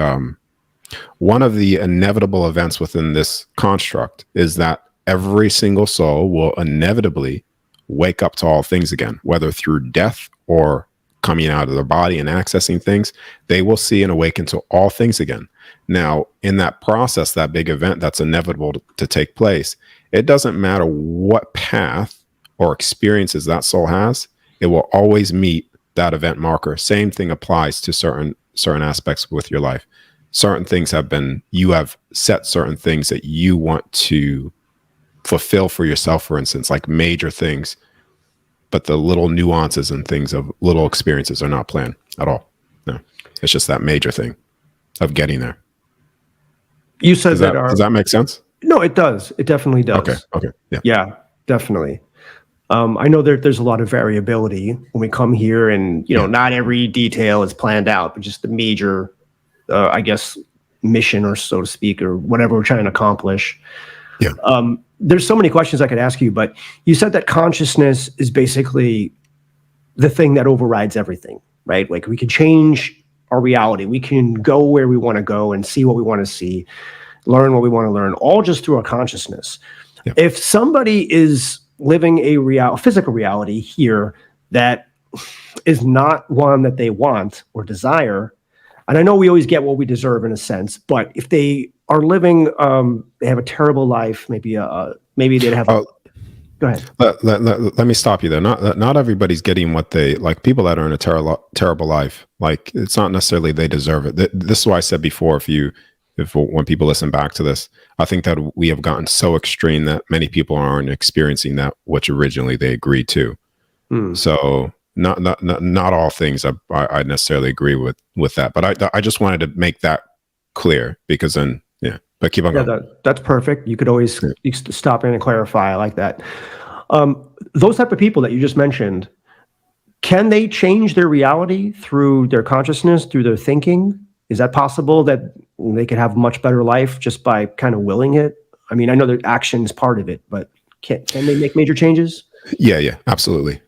one of the inevitable events within this construct is that every single soul will inevitably wake up to all things again, whether through death or coming out of their body and accessing things. They will see and awaken to all things again. Now, in that process, that big event that's inevitable to take place, it doesn't matter what path or experiences that soul has, it will always meet that event marker. Same thing applies to certain aspects with your life. Certain things you have set certain things that you want to fulfill for yourself, for instance, like major things, but the little nuances and things of little experiences are not planned at all. No, it's just that major thing of getting there. You said does that make sense? No, it does. It definitely does. Okay. Yeah, definitely. I know there's a lot of variability when we come here, and not every detail is planned out, but just the major, I guess, mission, or so to speak, or whatever we're trying to accomplish. Yeah. There's so many questions I could ask you, but you said that consciousness is basically the thing that overrides everything, right? Like we can change our reality. We can go where we want to go and see what we want to see, learn what we want to learn, all just through our consciousness. Yeah. If somebody is living a physical reality here that is not one that they want or desire, and I know we always get what we deserve in a sense, but if they are living, they have a terrible life, maybe they'd have. Go ahead. Let me stop you there. Not everybody's getting what they like. People that are in a terrible life, like it's not necessarily they deserve it. This is why I said before, when people listen back to this, I think that we have gotten so extreme that many people aren't experiencing that which originally they agreed to. So not all things I necessarily agree with that, but I just wanted to make that clear, because then but keep on going. That's perfect. You could always stop in and clarify. I like that. Those type of people that you just mentioned, can they change their reality through their consciousness, through their thinking? Is that possible that they could have a much better life just by kind of willing it? I mean, I know that action is part of it, but can they make major changes? Yeah, absolutely.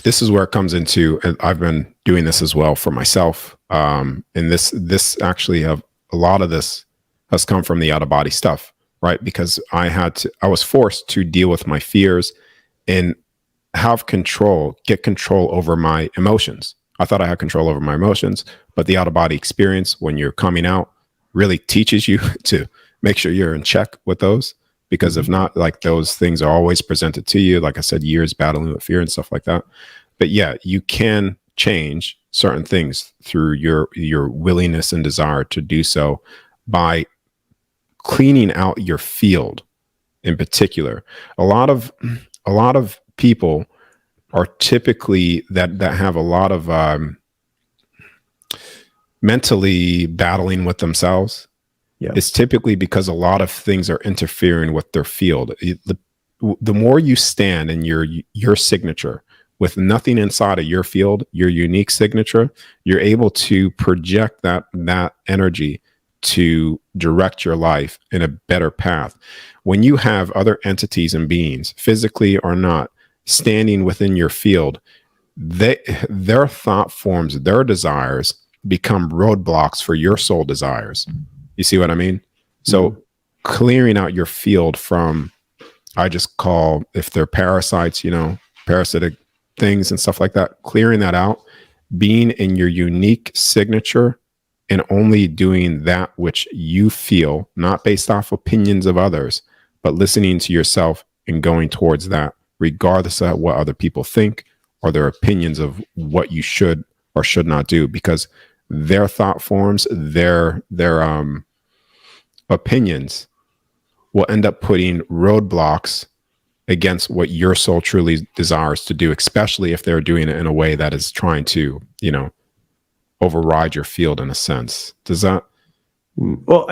This is where it comes into, and I've been doing this as well for myself. And this actually a lot of this has come from the out of body stuff, right? Because I was forced to deal with my fears and get control over my emotions. I thought I had control over my emotions, but the out of body experience, when you're coming out, really teaches you to make sure you're in check with those. because if not, like those things are always presented to you. Like I said, years battling with fear and stuff like that. But yeah, you can change certain things through your willingness and desire to do so by cleaning out your field in particular. A lot of people are typically that have a lot of mentally battling with themselves. Yeah. It's typically because a lot of things are interfering with their field. The more you stand in your signature with nothing inside of your field, your unique signature, you're able to project that energy to direct your life in a better path. When you have other entities and beings, physically or not, standing within your field, their thought forms, their desires become roadblocks for your soul desires. You see what I mean? So clearing out your field from, I just call, if they're parasites, parasitic things and stuff like that, clearing that out, being in your unique signature and only doing that which you feel, not based off opinions of others, but listening to yourself and going towards that, regardless of what other people think or their opinions of what you should or should not do, because their thought forms, their opinions will end up putting roadblocks against what your soul truly desires to do, especially if they're doing it in a way that is trying to, override your field in a sense. Does that? Well,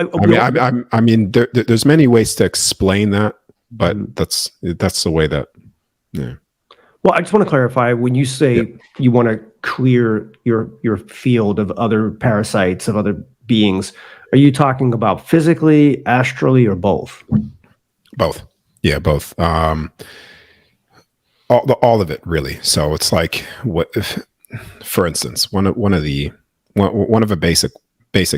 I mean, there's many ways to explain that, but that's the way that. Yeah. Well, I just want to clarify, when you say you want to clear your field of other parasites, of other beings, are you talking about physically, astrally, or both? Both. Yeah, both. All of it, really. So it's like, what if, for instance, one of a basic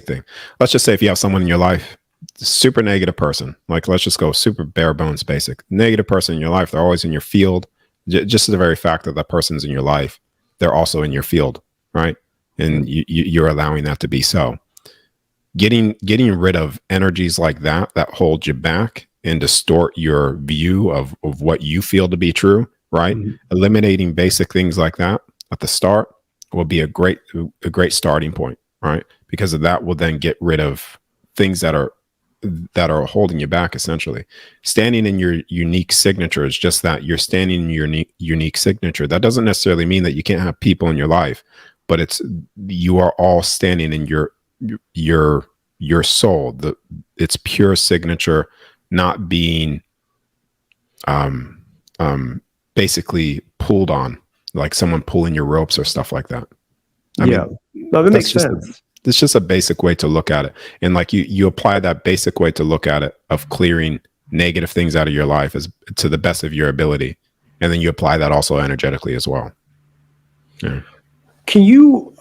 thing. Let's just say if you have someone in your life, super negative person, like let's just go super bare bones basic, negative person in your life, they're always in your field. Just the very fact that that person's in your life, they're also in your field, right? And you're allowing that to be so. Getting rid of energies like that hold you back and distort your view of what you feel to be true, right? Eliminating basic things like that at the start will be a great starting point, right? Because of that will then get rid of things that are holding you back, essentially. Standing in your unique signature is just that. You're standing in your unique signature. That doesn't necessarily mean that you can't have people in your life, but you are all standing in your soul, its pure signature, not being basically pulled on, like someone pulling your ropes or stuff like that. I mean, no, that makes sense. It's just a basic way to look at it. And like you apply that basic way to look at it of clearing negative things out of your life as to the best of your ability. And then you apply that also energetically as well. Yeah. Can you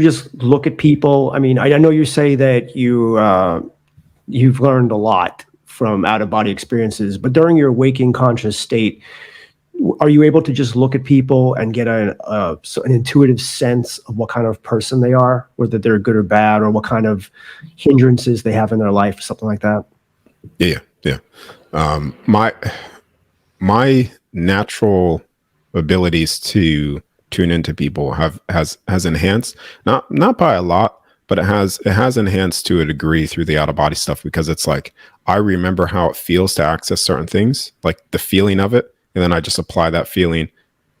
just look at people? I mean, I know you say that you've learned a lot from out-of-body experiences, but during your waking conscious state, are you able to just look at people and get an intuitive sense of what kind of person they are, whether they're good or bad, or what kind of hindrances they have in their life, something like that? Yeah. My natural abilities to tune into people has enhanced, not by a lot, but it has enhanced to a degree through the out-of-body stuff, because it's like I remember how it feels to access certain things, like the feeling of it. And then I just apply that feeling,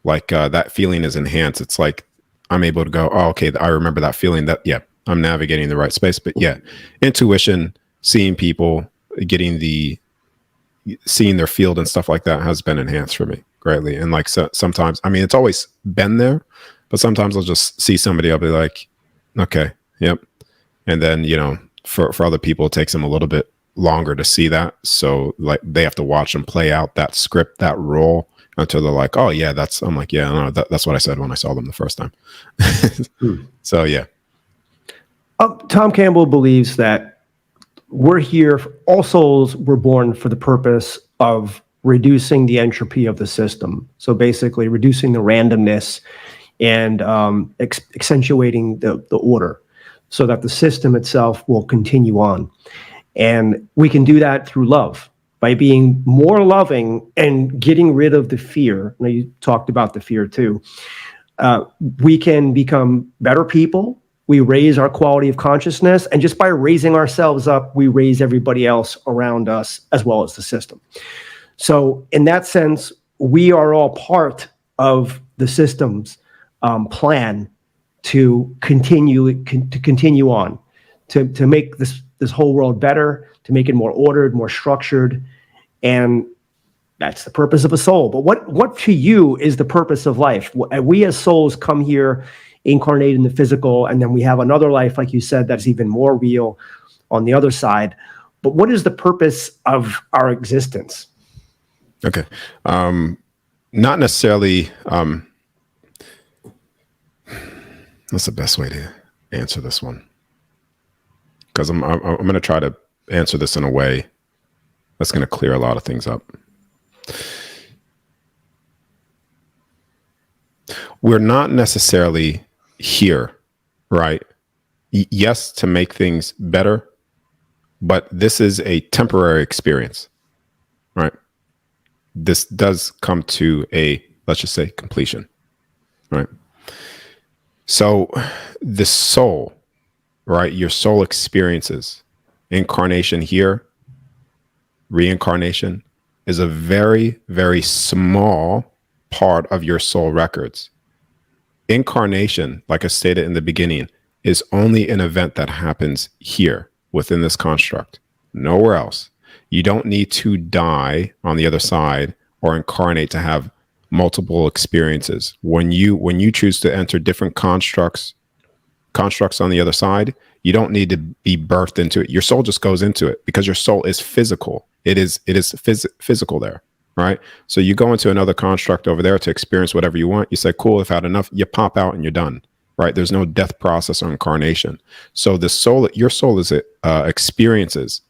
like that feeling is enhanced. It's like I'm able to go, oh, okay, I remember that feeling, that, yeah, I'm navigating the right space. But yeah, intuition, seeing people, seeing their field and stuff like that has been enhanced for me greatly. And like sometimes, I mean, it's always been there, but sometimes I'll just see somebody, I'll be like, okay, yep. And then, for other people, it takes them a little bit longer to see that, so like they have to watch them play out that script, that role, until they're like, oh yeah, I'm like, yeah, no, that's what I said when I saw them the first time. So yeah. Tom Campbell believes that we're here, all souls were born for the purpose of reducing the entropy of the system, so basically reducing the randomness and accentuating the order, so that the system itself will continue on. And we can do that through love. by being more loving and getting rid of the fear. Now, you talked about the fear too. We can become better people. We raise our quality of consciousness. And just by raising ourselves up, we raise everybody else around us as well as the system. So in that sense, we are all part of the system's plan to continue on, to make this whole world better, to make it more ordered, more structured. And that's the purpose of a soul. But what to you is the purpose of life? We as souls come here, incarnate in the physical, and then we have another life, like you said, that's even more real on the other side. But what is the purpose of our existence? Okay. Not necessarily, that's the best way to answer this one. Because I'm going to try to answer this in a way that's going to clear a lot of things up. We're not necessarily here, right? Yes, to make things better, but this is a temporary experience, right? This does come to a, let's just say, completion, right? So the soul, right? Your soul experiences incarnation here, reincarnation is a very, very small part of your soul records. Incarnation, like I stated in the beginning, is only an event that happens here within this construct, nowhere else. You don't need to die on the other side or incarnate to have multiple experiences. When you choose to enter different constructs on the other side, you don't need to be birthed into it. Your soul just goes into it because your soul is physical. It is physical there, right? So you go into another construct over there to experience whatever you want. You say, cool, I've had enough. You pop out and you're done, right? There's no death process or incarnation. So the soul, your soul is experiences.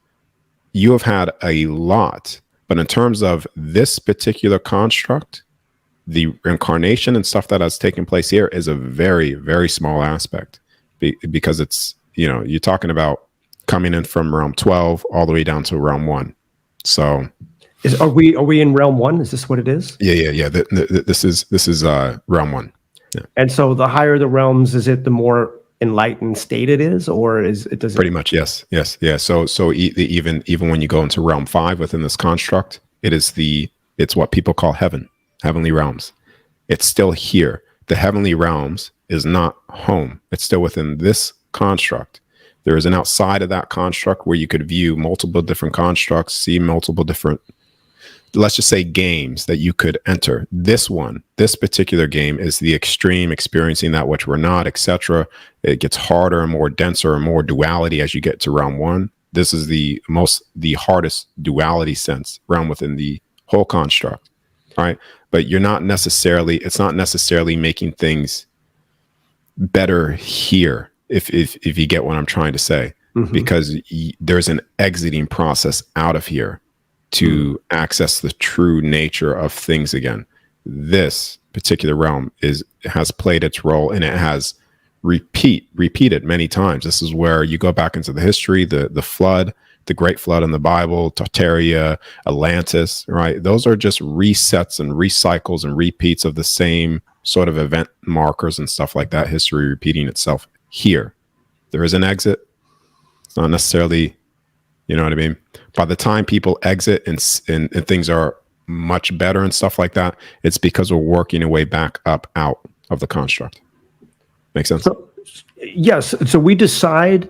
You have had a lot, but in terms of this particular construct, the incarnation and stuff that has taken place here is a very, very small aspect because it's, you're talking about coming in from realm 12 all the way down to realm 1. So are we in realm 1? Is this what it is? Yeah. This is realm 1. Yeah. And so the higher the realms, is it the more enlightened state it is, or is it does pretty much yes. Yeah. So even when you go into realm 5 within this construct, it's what people call heavenly realms. It's still here. The heavenly realms is not home. It's still within this construct. There is an outside of that construct where you could view multiple different constructs, see multiple different, let's just say, games that you could enter. This particular game is the extreme, experiencing that which we're not, etc. It gets harder and more denser and more duality as you get to round 1. This is the hardest duality sense realm within the whole construct, right? But it's not necessarily making things better here, if you get what I'm trying to say, because there's an exiting process out of here to access the true nature of things again. This particular realm has played its role, and it has repeated many times. This is where you go back into the history, the flood, the Great Flood in the Bible, Tartaria, Atlantis, right? Those are just resets and recycles and repeats of the same sort of event markers and stuff like that. History repeating itself here. There is an exit. It's not necessarily, you know what I mean? By the time people exit and things are much better and stuff like that, it's because we're working our way back up out of the construct. Make sense? So, yes. So we decide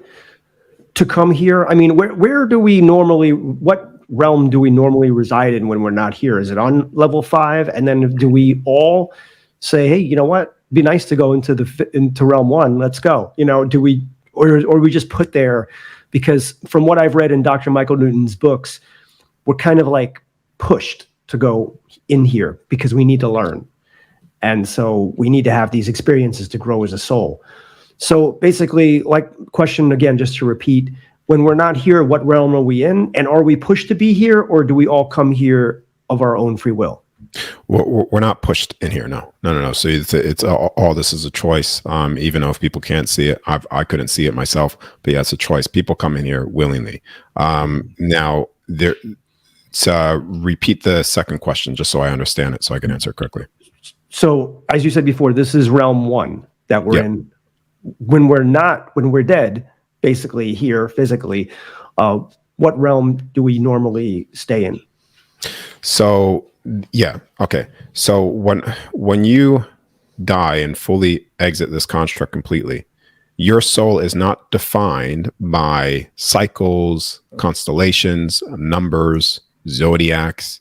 to come here. I mean, where do we normally, what realm do we normally reside in when we're not here? Is it on level 5? And then do we all say, hey, you know what? Be nice to go into realm 1. Let's go. Do we, or we just put there? Because from what I've read in Dr. Michael Newton's books, we're kind of like pushed to go in here because we need to learn. And so we need to have these experiences to grow as a soul. So basically, like, question again, just to repeat, when we're not here, what realm are we in? And are we pushed to be here, or do we all come here of our own free will? We're not pushed in here. No. So it's all this is a choice. Even though if people can't see it, I couldn't see it myself, but yeah, it's a choice. People come in here willingly. Now repeat the second question just so I understand it, so I can answer it correctly. So, as you said before, this is realm 1 that we're in. When we're dead, basically here physically, what realm do we normally stay in? So, yeah, okay. So when you die and fully exit this construct completely, your soul is not defined by cycles, constellations, numbers, zodiacs.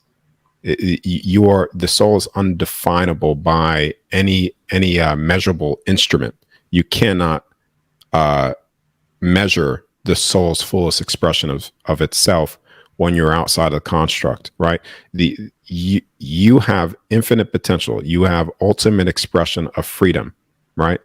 The soul is undefinable by any measurable instrument. You cannot measure the soul's fullest expression of itself when you're outside of the construct, right? You have infinite potential. You have ultimate expression of freedom, right?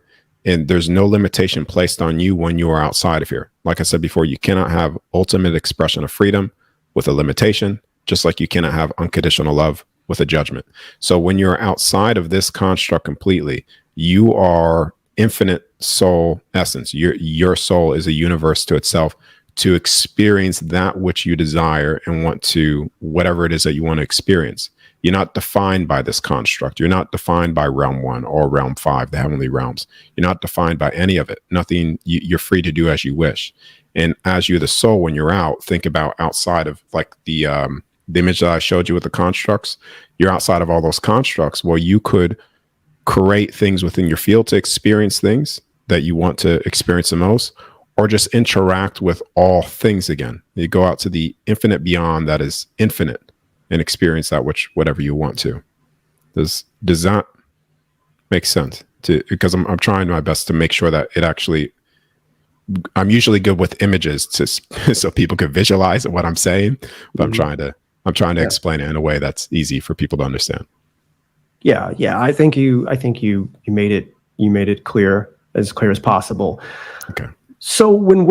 And there's no limitation placed on you when you are outside of here. Like I said before, you cannot have ultimate expression of freedom with a limitation, just like you cannot have unconditional love with a judgment. So when you're outside of this construct completely, you are infinite soul essence. Your soul is a universe to itself, to experience that which you desire and want to, whatever it is that you want to experience. You're not defined by this construct. You're not defined by realm 1 or realm 5, the heavenly realms. You're not defined by any of it. Nothing. You're free to do as you wish. And as you're the soul, when you're out, think about outside of like the image that I showed you with the constructs. You're outside of all those constructs. Well, you could create things within your field to experience things that you want to experience the most, or just interact with all things again. You go out to the infinite beyond that is infinite and experience that whatever you want to. Does that make sense? Because I'm trying my best to make sure that it actually, I'm usually good with images so people can visualize what I'm saying, but I'm trying to explain it in a way that's easy for people to understand. Yeah. I think you made it clear as possible. Okay. So when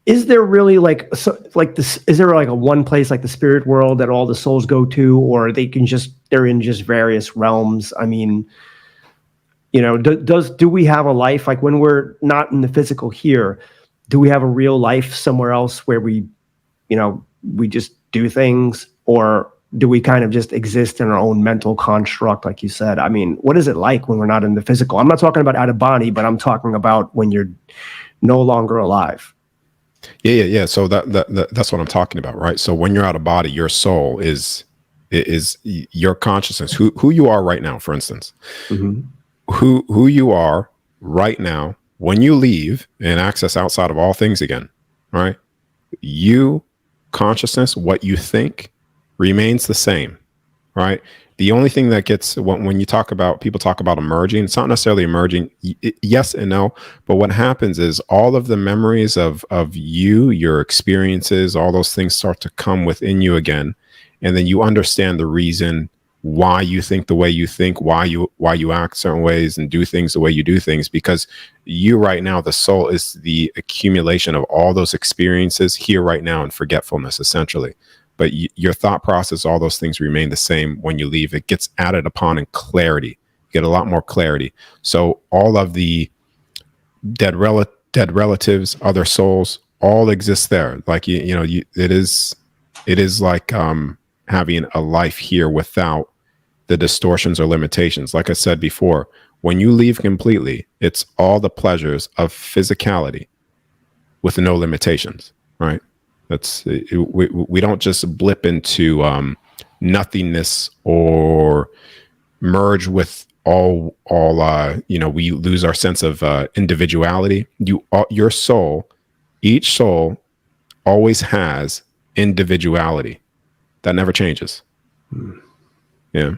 is there really this? Is there like a one place like the spirit world that all the souls go to, or they're in just various realms? I mean, do we have a life like when we're not in the physical here? Do we have a real life somewhere else where we just do things, or do we kind of just exist in our own mental construct, like you said? I mean, what is it like when we're not in the physical? I'm not talking about out of body, but I'm talking about when you're no longer alive. Yeah. So that's what I'm talking about, right? So when you're out of body, your soul is your consciousness, who you are right now, for instance, who you are right now. When you leave and access outside of all things again, right? You consciousness, what you think, remains the same, right? The only thing that gets when people talk about emerging, it's not necessarily emerging. Yes and no, but what happens is all of the memories of you, your experiences, all those things start to come within you again, and then you understand the reason why you think the way you think, why you act certain ways and do things the way you do things, because you right now, the soul is the accumulation of all those experiences here right now in forgetfulness, essentially. But your thought process, all those things remain the same when you leave. It gets added upon in clarity. You get a lot more clarity. So all of the dead relatives, other souls, all exist there. Like it is like having a life here without the distortions or limitations. Like I said before, when you leave completely, it's all the pleasures of physicality with no limitations, right? We don't just blip into nothingness or merge with all we lose our sense of individuality. Your soul, each soul always has individuality that never changes. Yeah.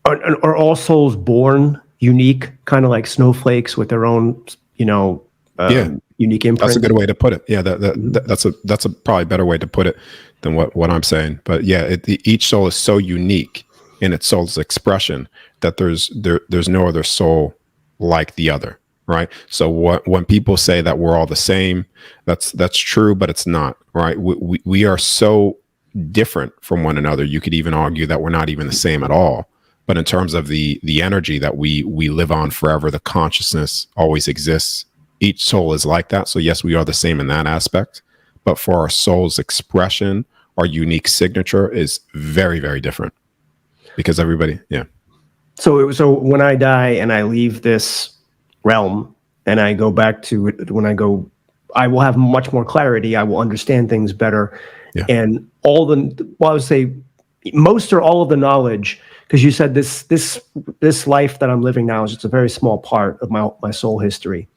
Are all souls born unique, kind of like snowflakes with their own unique imprint? That's a good way to put it. Yeah, that's a probably better way to put it than what I'm saying. But yeah, each soul is so unique in its soul's expression that there's no other soul like the other, right? So when people say that we're all the same, that's true, but it's not, right? We are so different from one another. You could even argue that we're not even the same at all. But in terms of the energy that we live on forever, the consciousness always exists. Each soul is like that. So yes, we are the same in that aspect, but for our soul's expression, our unique signature is very, very different because everybody, yeah. So when I die and I leave this realm and I go back to it, I will have much more clarity. I will understand things better. Yeah. And I would say most or all of the knowledge, because you said this life that I'm living now is just a very small part of my soul history.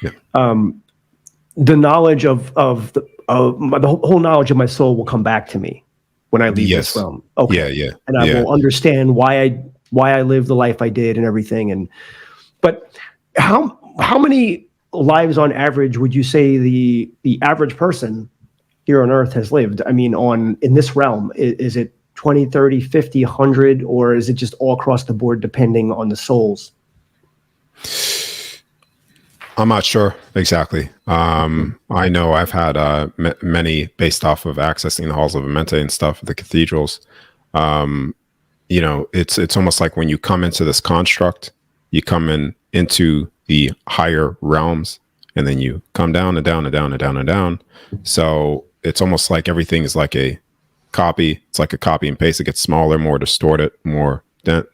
Yeah. The knowledge of the whole knowledge of my soul will come back to me when I leave this realm. Okay. Yeah. And I will understand why I lived the life I did and everything. But how many lives on average would you say the average person here on Earth has lived? I mean, in this realm, is it 20, 30, 50, 100, or is it just all across the board depending on the souls? I'm not sure exactly. I know I've had many based off of accessing the halls of Amente and stuff, the cathedrals. It's almost like when you come into this construct, you come into the higher realms, and then you come down and down and down and down and down. So it's almost like everything is like a copy. It's like a copy and paste. It gets smaller, more distorted, more dent.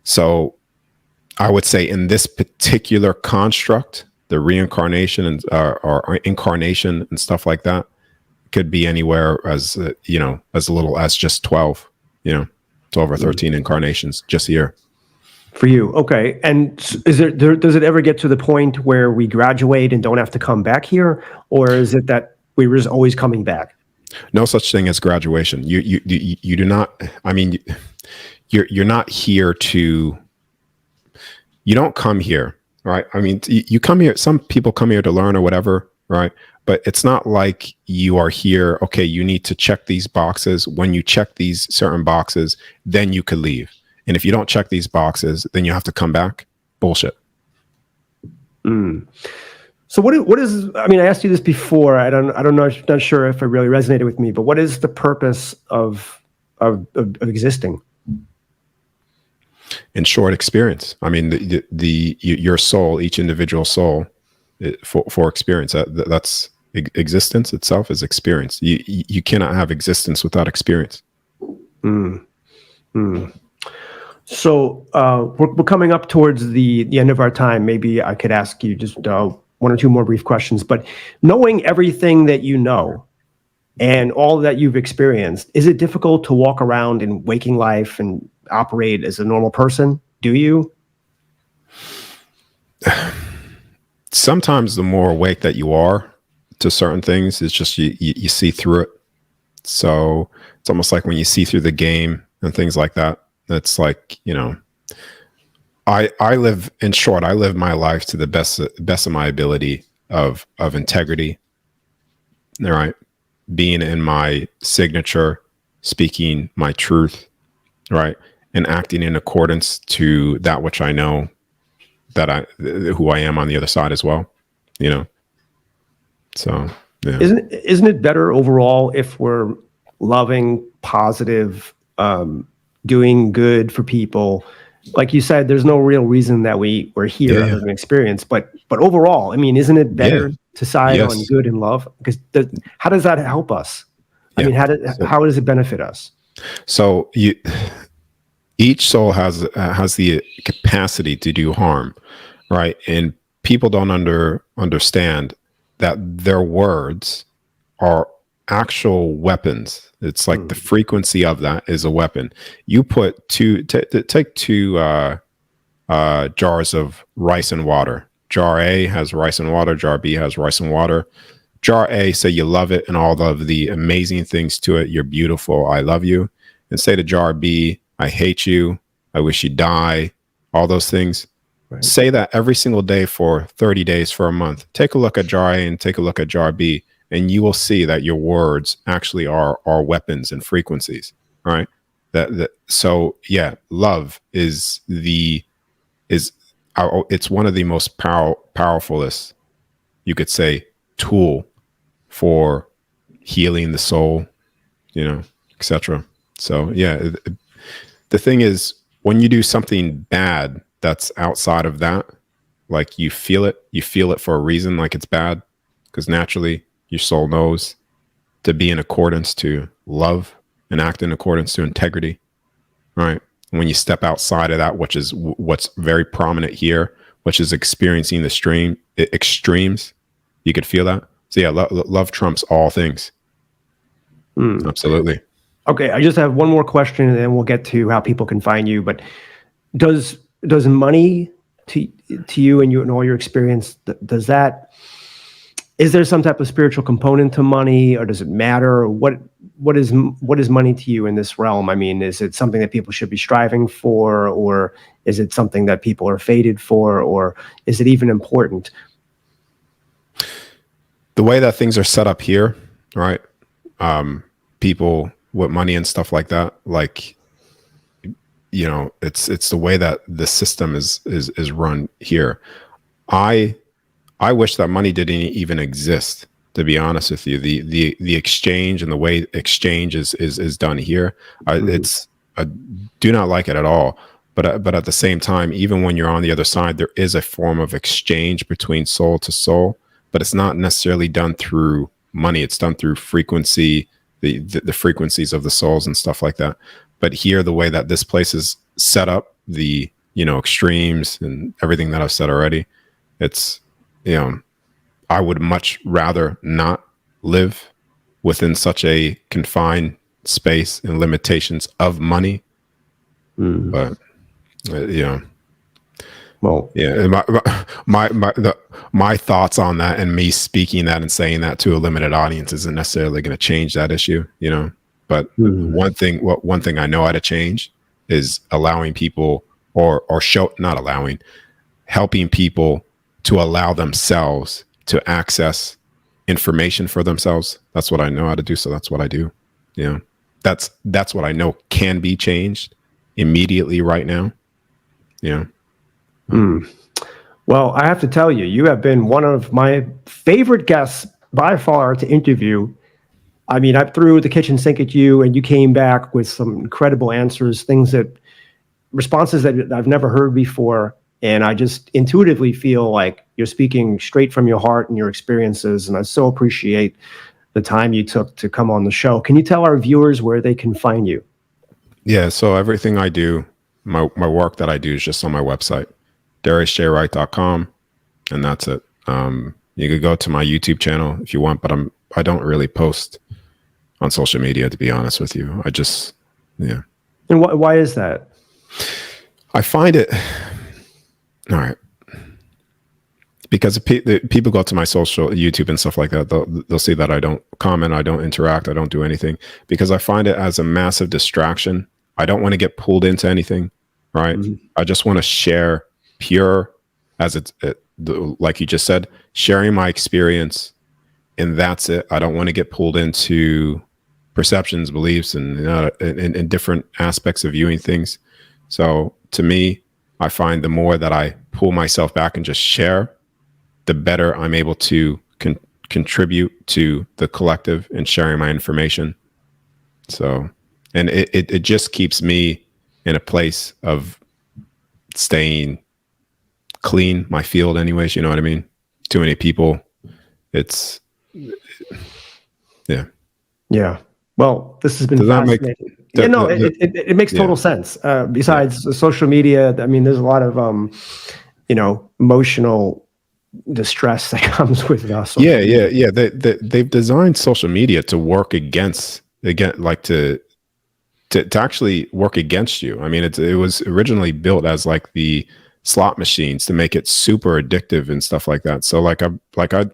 So I would say in this particular construct, the reincarnation and or incarnation and stuff like that could be anywhere as as little as just 12, 12 or 13 incarnations just here. For you, okay. And does it ever get to the point where we graduate and don't have to come back here, or is it that we were just always coming back? No such thing as graduation. You do not. I mean, you're not here to. You don't come here, right? I mean, you come here. Some people come here to learn or whatever, right? But it's not like you are here. Okay, you need to check these boxes. When you check these certain boxes, then you could leave. And if you don't check these boxes, then you have to come back. Bullshit. So what is? I mean, I asked you this before. I don't know. I'm not sure if it really resonated with me. But what is the purpose of existing? In short, experience. I mean, your soul, each individual soul, for experience. That's existence itself is experience. You cannot have existence without experience. So we're coming up towards the end of our time. Maybe I could ask you just one or two more brief questions. But knowing everything that you know and all that you've experienced, is it difficult to walk around in waking life and operate as a normal person? Do you? Sometimes the more awake that you are to certain things, it's just you see through it. So it's almost like when you see through the game and things like that. It's like, I live, in short, I live my life to the best of my ability of integrity. All right. Being in my signature, speaking my truth, right. And acting in accordance to that which I know who I am on the other side as well, So yeah. Isn't it better overall if we're loving, positive, doing good for people? Like you said, there's no real reason that we're here other than experience. But overall, I mean, isn't it better to side on good and love? Because how does that help us? I mean, how does it benefit us? So each soul has the capacity to do harm, right? And people don't understand that their words are actual weapons. It's like the frequency of that is a weapon. You put take two jars of rice and water. Jar A has rice and water. Jar B has rice and water. Jar A, say you love it and all of the amazing things to it. You're beautiful. I love you. And say to jar B, I hate you. I wish you die. All those things. Right. Say that every single day for 30 days, for a month. Take a look at jar A and take a look at jar B, and you will see that your words actually are weapons and frequencies, right? So yeah, love is it's one of the most powerfulest, you could say, tool for healing the soul, etc. So yeah, the thing is, when you do something bad that's outside of that, like you feel it for a reason, like it's bad, because naturally, your soul knows, to be in accordance to love and act in accordance to integrity, right? When you step outside of that, which is what's very prominent here, which is experiencing the extremes, you could feel that. So yeah, love trumps all things. Absolutely. Okay, I just have one more question, and then we'll get to how people can find you. But does money to you and all your experience, is there some type of spiritual component to money, or does it matter? What is money to you in this realm? I mean, is it something that people should be striving for, or is it something that people are fated for, or is it even important? The way that things are set up here, right? People with money and stuff like that, like, you know, it's the way that the system is run here. I wish that money didn't even exist, to be honest with you. The exchange and the way exchange is done here, I do not like it at all. But at the same time, even when you're on the other side, there is a form of exchange between soul to soul, but it's not necessarily done through money. It's done through frequency, the frequencies of the souls and stuff like that. But here, the way that this place is set up, the, you know, extremes and everything that I've said already, it's, you know, I would much rather not live within such a confined space and limitations of money. But you know, well, yeah, my thoughts on that, and me speaking that and saying that to a limited audience, isn't necessarily going to change that issue, you know. But one thing I know how to change is allowing people, helping people to allow themselves to access information for themselves. That's what I know how to do. So that's what I do. You know, that's what I know can be changed immediately right now. Yeah. Well, I have to tell you, you have been one of my favorite guests by far to interview. I mean, I threw the kitchen sink at you, and you came back with some incredible answers, responses that I've never heard before. And I just intuitively feel like you're speaking straight from your heart and your experiences. And I so appreciate the time you took to come on the show. Can you tell our viewers where they can find you? Yeah. So everything I do, my work that I do is just on my website, DariusJWright.com. And that's it. You could go to my YouTube channel if you want, but I don't really post on social media, to be honest with you. Yeah. And why is that? I find it, all right, because people go to my social YouTube and stuff like that, they'll see that I don't comment, I don't interact, I don't do anything, because I find it as a massive distraction. I don't want to get pulled into anything, right? I just want to share pure, like you just said, sharing my experience, and that's it. I don't want to get pulled into perceptions, beliefs, and different aspects of viewing things. So to me, I find the more that I pull myself back and just share, the better I'm able to contribute to the collective and sharing my information. So, and it just keeps me in a place of staying clean, my field anyways, you know what I mean? Too many people, yeah. Yeah. Well, this has been fascinating. It makes total sense. Besides social media, I mean, there's a lot of, emotional distress that comes with us. Yeah. They've designed social media to work to actually work against you. I mean, it was originally built as like the slot machines to make it super addictive and stuff like that. So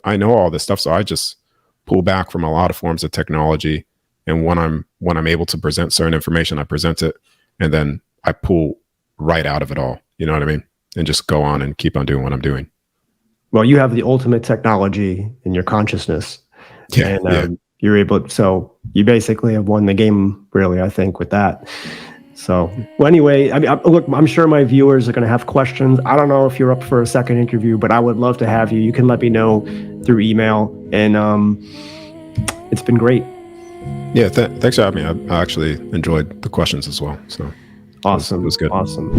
I know all this stuff, so I just pull back from a lot of forms of technology. And when I'm able to present certain information, I present it, and then I pull right out of it all. You know what I mean? And just go on and keep on doing what I'm doing. Well, you have the ultimate technology in your consciousness. Yeah. And you're able, so you basically have won the game, really, I think, with that. So, well, anyway, I mean, look, I'm sure my viewers are going to have questions. I don't know if you're up for a second interview, but I would love to have you. You can let me know through email, and it's been great. Yeah, thanks for having me. I actually enjoyed the questions as well. So awesome. It was good. Awesome.